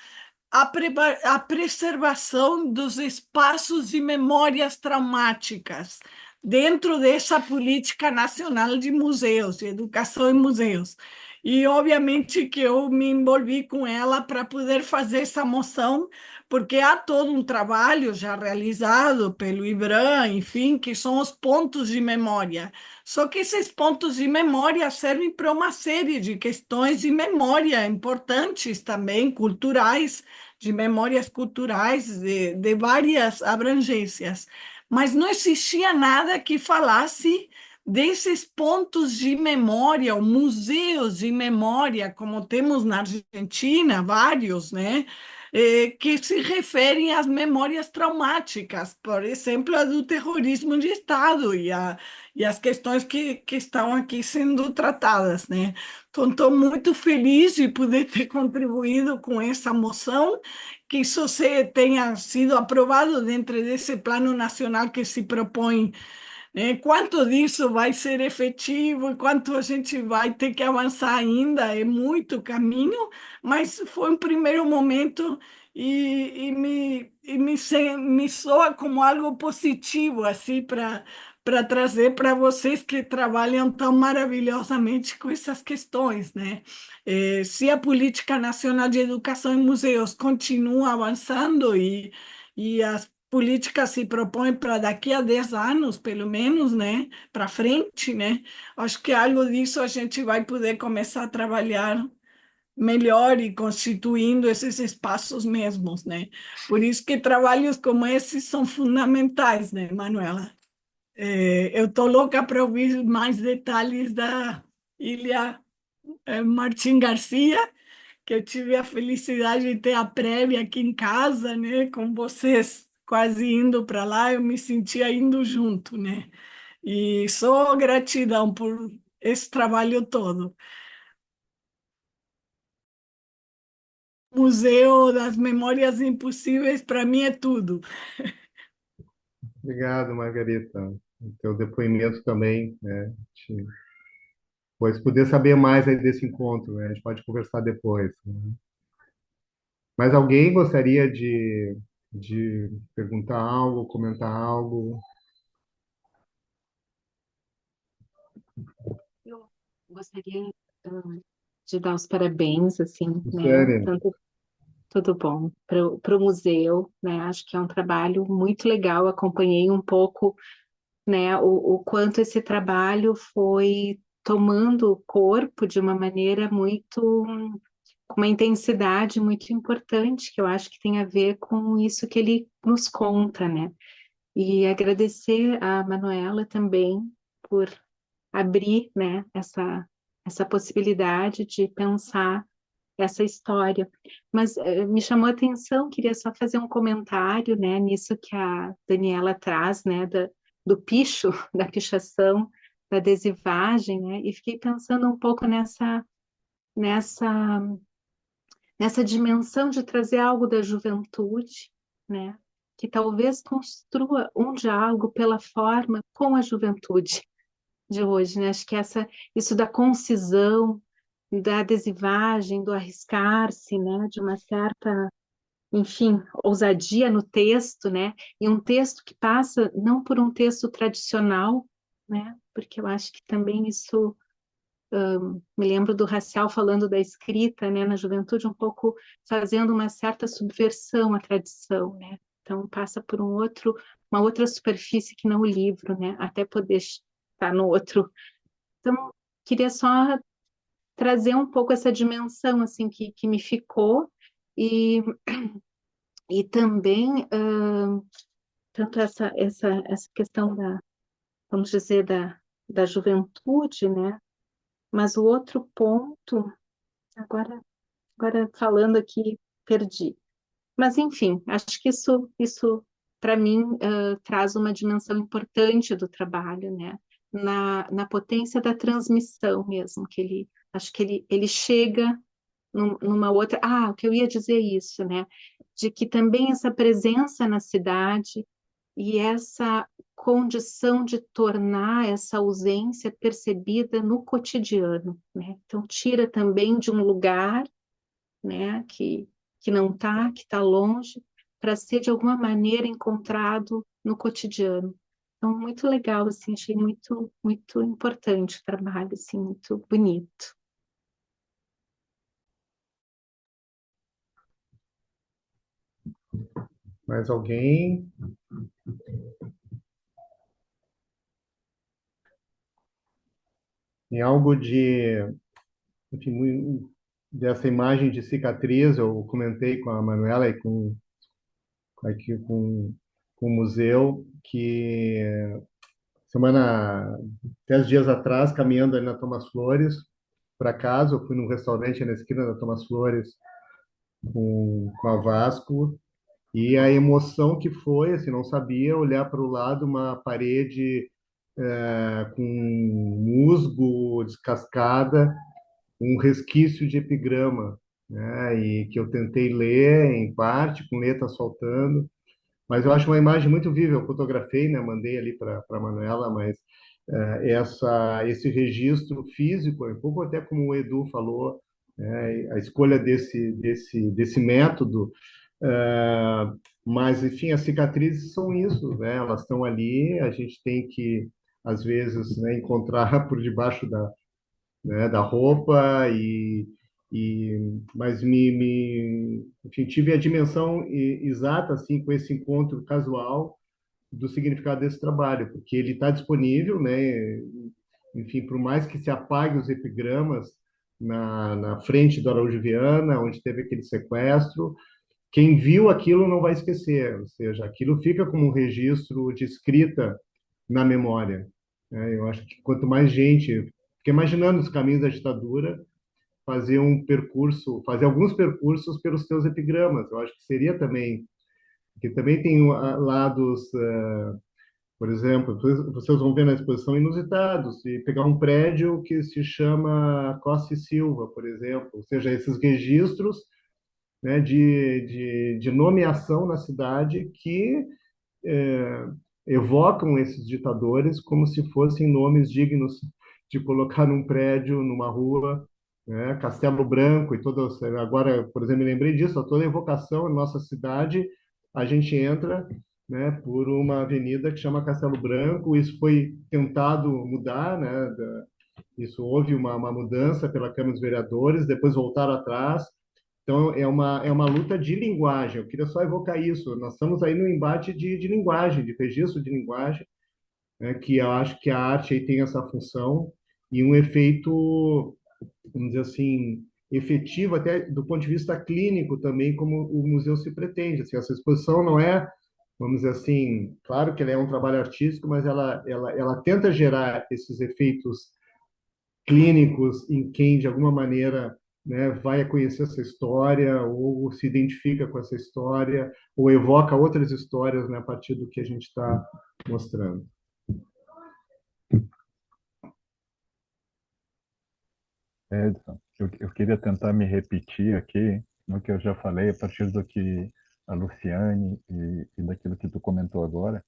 a preservação dos espaços de memórias traumáticas dentro dessa política nacional de museus, de educação em museus. E, obviamente, que eu me envolvi com ela para poder fazer essa moção, porque há todo um trabalho já realizado pelo IBRAM, enfim, que são os pontos de memória. Só que esses pontos de memória servem para uma série de questões de memória importantes também, culturais, de memórias culturais de várias abrangências, mas não existia nada que falasse desses pontos de memória, ou museus de memória, como temos na Argentina, vários, né? Que se referem às memórias traumáticas, por exemplo, a do terrorismo de Estado e as questões que estão aqui sendo tratadas, né? Então, estou muito feliz de poder ter contribuído com essa moção, que isso tenha sido aprovado dentro desse plano nacional que se propõe, né? Quanto disso vai ser efetivo e quanto a gente vai ter que avançar ainda, é muito caminho, mas foi um primeiro momento me soa como algo positivo, assim, para trazer para vocês que trabalham tão maravilhosamente com essas questões, né? Se a Política Nacional de Educação em Museus continua avançando e as políticas se propõem para daqui a 10 anos, pelo menos, né, para frente, né? Acho que algo disso a gente vai poder começar a trabalhar melhor e constituindo esses espaços mesmos, né? Por isso que trabalhos como esses são fundamentais, né, Manuela? Eu estou louca para ouvir mais detalhes da Ilha Martim Garcia, que eu tive a felicidade de ter a prévia aqui em casa, né, com vocês quase indo para lá, eu me sentia indo junto, né? E só gratidão por esse trabalho todo. Museu das Memórias Impossíveis, para mim, é tudo. Obrigado, Margarita. O teu depoimento também, né? Pois poder saber mais aí desse encontro, né? A gente pode conversar depois, né? Mas alguém gostaria de perguntar algo, comentar algo? Eu gostaria de dar os parabéns, assim, né? Sério? Tanto tudo bom para o museu, né? Acho que é um trabalho muito legal. Acompanhei um pouco, né? O quanto esse trabalho foi tomando corpo de uma maneira muito, com uma intensidade muito importante, que eu acho que tem a ver com isso que ele nos conta, né? E agradecer a Manuela também por abrir, né, essa possibilidade de pensar essa história. Mas me chamou a atenção, queria só fazer um comentário, né, nisso que a Daniela traz, né, do picho, da pichação, da adesivagem, né, e fiquei pensando um pouco nessa, nessa dimensão de trazer algo da juventude, né? Que talvez construa um diálogo pela forma com a juventude de hoje, né? Acho que isso da concisão, da adesivagem, do arriscar-se, né? De uma certa, enfim, ousadia no texto, né? E um texto que passa não por um texto tradicional, né? Porque eu acho que também isso me lembro do Racial falando da escrita, né, na juventude, um pouco fazendo uma certa subversão à tradição, né? Então passa por uma outra superfície que não o livro, né? Até poder estar no outro. Então queria só trazer um pouco essa dimensão assim que me ficou e também tanto essa questão da, vamos dizer, da juventude, né? Mas o outro ponto, agora falando aqui, perdi. Mas, enfim, acho que isso para mim, traz uma dimensão importante do trabalho, né? Na potência da transmissão mesmo, acho que ele chega numa outra... Ah, o que eu ia dizer isso, né? De que também essa presença na cidade e essa condição de tornar essa ausência percebida no cotidiano, né? Então, tira também de um lugar, né, que não está, que está longe, para ser de alguma maneira encontrado no cotidiano. Então, muito legal, assim, achei muito importante o trabalho, assim, muito bonito. Mais alguém? Em algo enfim, dessa imagem de cicatriz, eu comentei com a Manuela e aqui com o museu, que semana, 10 dias atrás, caminhando ali na Thomas Flores, por acaso, eu fui num restaurante na esquina da Thomas Flores com a Vasco, e a emoção que foi, assim, não sabia, olhar para o lado, uma parede com musgo, descascada, um resquício de epigrama, né? E que eu tentei ler em parte, com letras faltando, mas eu acho uma imagem muito viva. Eu fotografei, né? Mandei ali para a Manuela, mas esse registro físico, um pouco até como o Edu falou, né? A escolha desse método, mas enfim, as cicatrizes são isso, né? Elas estão ali, a gente tem que às vezes, né, encontrar por debaixo né, da roupa mas enfim, tive a dimensão exata assim com esse encontro casual do significado desse trabalho, porque ele está disponível, né? Enfim, por mais que se apague os epigramas na frente do Araújo Viana, onde teve aquele sequestro, quem viu aquilo não vai esquecer, ou seja, aquilo fica como um registro de escrita na memória, né? Eu acho que quanto mais gente, fiquei imaginando os caminhos da ditadura, fazer alguns percursos pelos seus epigramas. Eu acho que seria também, que também tem lados, por exemplo, vocês vão ver na exposição inusitados, e pegar um prédio que se chama Costa e Silva, por exemplo, ou seja, esses registros, né, de nomeação na cidade que é, evocam esses ditadores como se fossem nomes dignos de colocar num prédio, numa rua, né? Castelo Branco e todas. Agora, por exemplo, me lembrei disso, toda evocação na nossa cidade, a gente entra, né, por uma avenida que chama Castelo Branco. Isso foi tentado mudar, né? Isso houve uma mudança pela Câmara dos Vereadores, depois voltaram atrás. Então, é uma luta de linguagem. Eu queria só evocar isso. Nós estamos aí no embate de linguagem, de registro de linguagem, né, que eu acho que a arte aí tem essa função e um efeito, vamos dizer assim, efetivo até do ponto de vista clínico também, como o museu se pretende. Assim, essa exposição não é, vamos dizer assim, claro que ela é um trabalho artístico, mas ela tenta gerar esses efeitos clínicos em quem, de alguma maneira, né, vai conhecer essa história ou se identifica com essa história ou evoca outras histórias, né, a partir do que a gente está mostrando. Edson, eu queria tentar me repetir aqui no que eu já falei, a partir do que a Luciane e daquilo que tu comentou agora.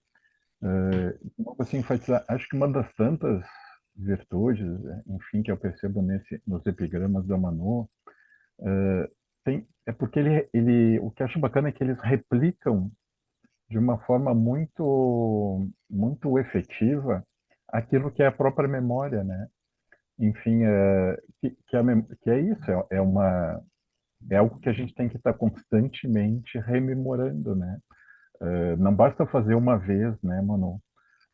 Assim, enfatizar, acho que uma das tantas virtudes, enfim, que eu percebo nos epigramas da Manu, é porque o que eu acho bacana é que eles replicam de uma forma muito efetiva aquilo que é a própria memória, né? Enfim, que é isso, é algo que a gente tem que estar constantemente rememorando, né? Não basta fazer uma vez, né, Manu?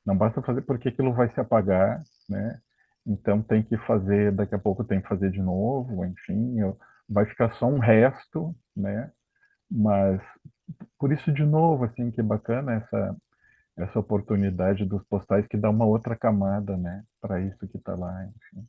Não basta fazer porque aquilo vai se apagar, né? Então tem que fazer, daqui a pouco tem que fazer de novo, enfim, vai ficar só um resto, né? Mas por isso, de novo, assim, que bacana essa oportunidade dos postais que dá uma outra camada, né, para isso que está lá, enfim.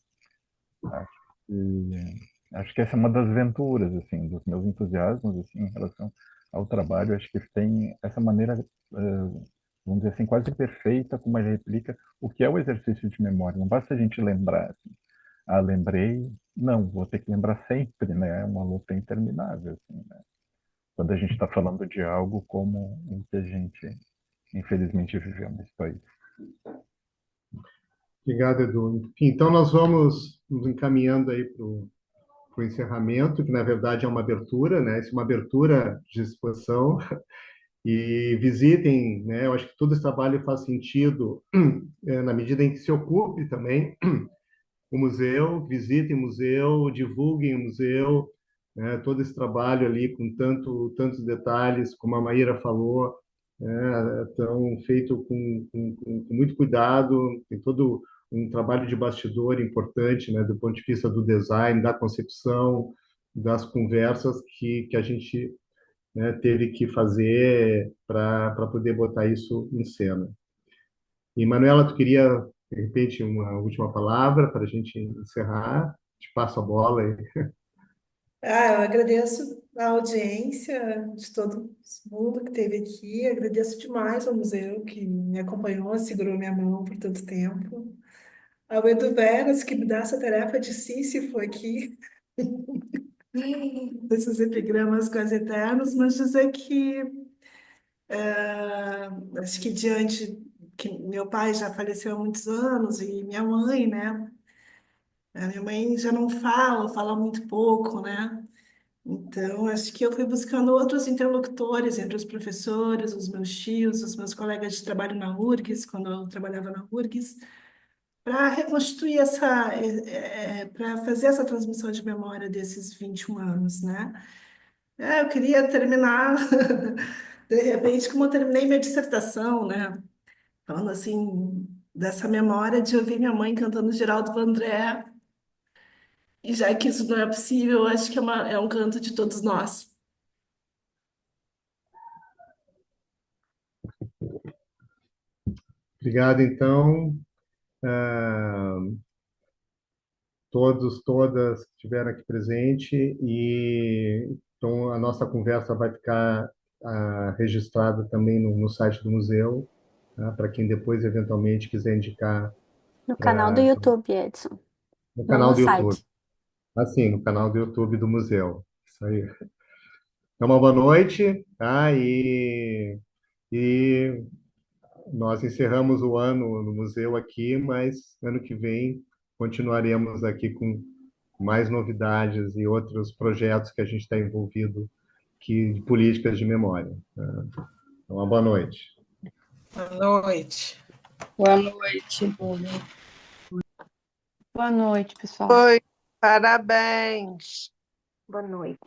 Acho que essa é uma das venturas, assim, dos meus entusiasmos, assim, em relação ao trabalho. Acho que tem essa maneira, vamos dizer assim, quase perfeita, como ele replica o que é o exercício de memória. Não basta a gente lembrar, assim, lembrei, não, vou ter que lembrar sempre, né? É uma luta interminável, assim, né? Quando a gente está falando de algo como o que a gente, infelizmente, viveu nesse país. Obrigado, Edu. Enfim, então nós vamos nos encaminhando aí para o encerramento, que na verdade é uma abertura, né? Isso é uma abertura de exposição. E visitem, né? Eu acho que todo esse trabalho faz sentido na medida em que se ocupe também o museu, visitem o museu, divulguem o museu, né? Todo esse trabalho ali com tantos detalhes, como a Maíra falou, né? Tão feito com muito cuidado, tem todo um trabalho de bastidor importante, né? Do ponto de vista do design, da concepção, das conversas que a gente, né, teve que fazer para poder botar isso em cena. E, Manuela, tu queria, de repente, uma última palavra para a gente encerrar? Te passo a bola aí. Eu agradeço a audiência de todo mundo que esteve aqui, agradeço demais ao museu que me acompanhou, segurou minha mão por tanto tempo, ao Edu Veras, que me dá essa tarefa de Sísifo aqui, desses epigramas quase eternos, mas dizer que acho que diante que meu pai já faleceu há muitos anos e minha mãe, né? A minha mãe já não fala, fala muito pouco, né? Então, acho que eu fui buscando outros interlocutores entre os professores, os meus tios, os meus colegas de trabalho na URGS, quando eu trabalhava na URGS, para reconstituir para fazer essa transmissão de memória desses 21 anos, né? Eu queria terminar, de repente, como eu terminei minha dissertação, né? Falando assim, dessa memória de ouvir minha mãe cantando Geraldo Vandré, e já que isso não é possível, eu acho que é um canto de todos nós. Obrigado, então. Todas que estiveram aqui presente, e então a nossa conversa vai ficar registrada também no site do museu, tá? Para quem depois eventualmente quiser indicar No canal do YouTube, Edson. no Não canal no do YouTube. site. Assim, no canal do YouTube do museu. Isso aí. Então, uma boa noite, tá? E nós encerramos o ano no museu aqui, mas ano que vem continuaremos aqui com mais novidades e outros projetos que a gente está envolvido que de políticas de memória, tá? Então, uma boa noite. Boa noite. Boa noite. Boa noite, pessoal. Oi, parabéns. Boa noite.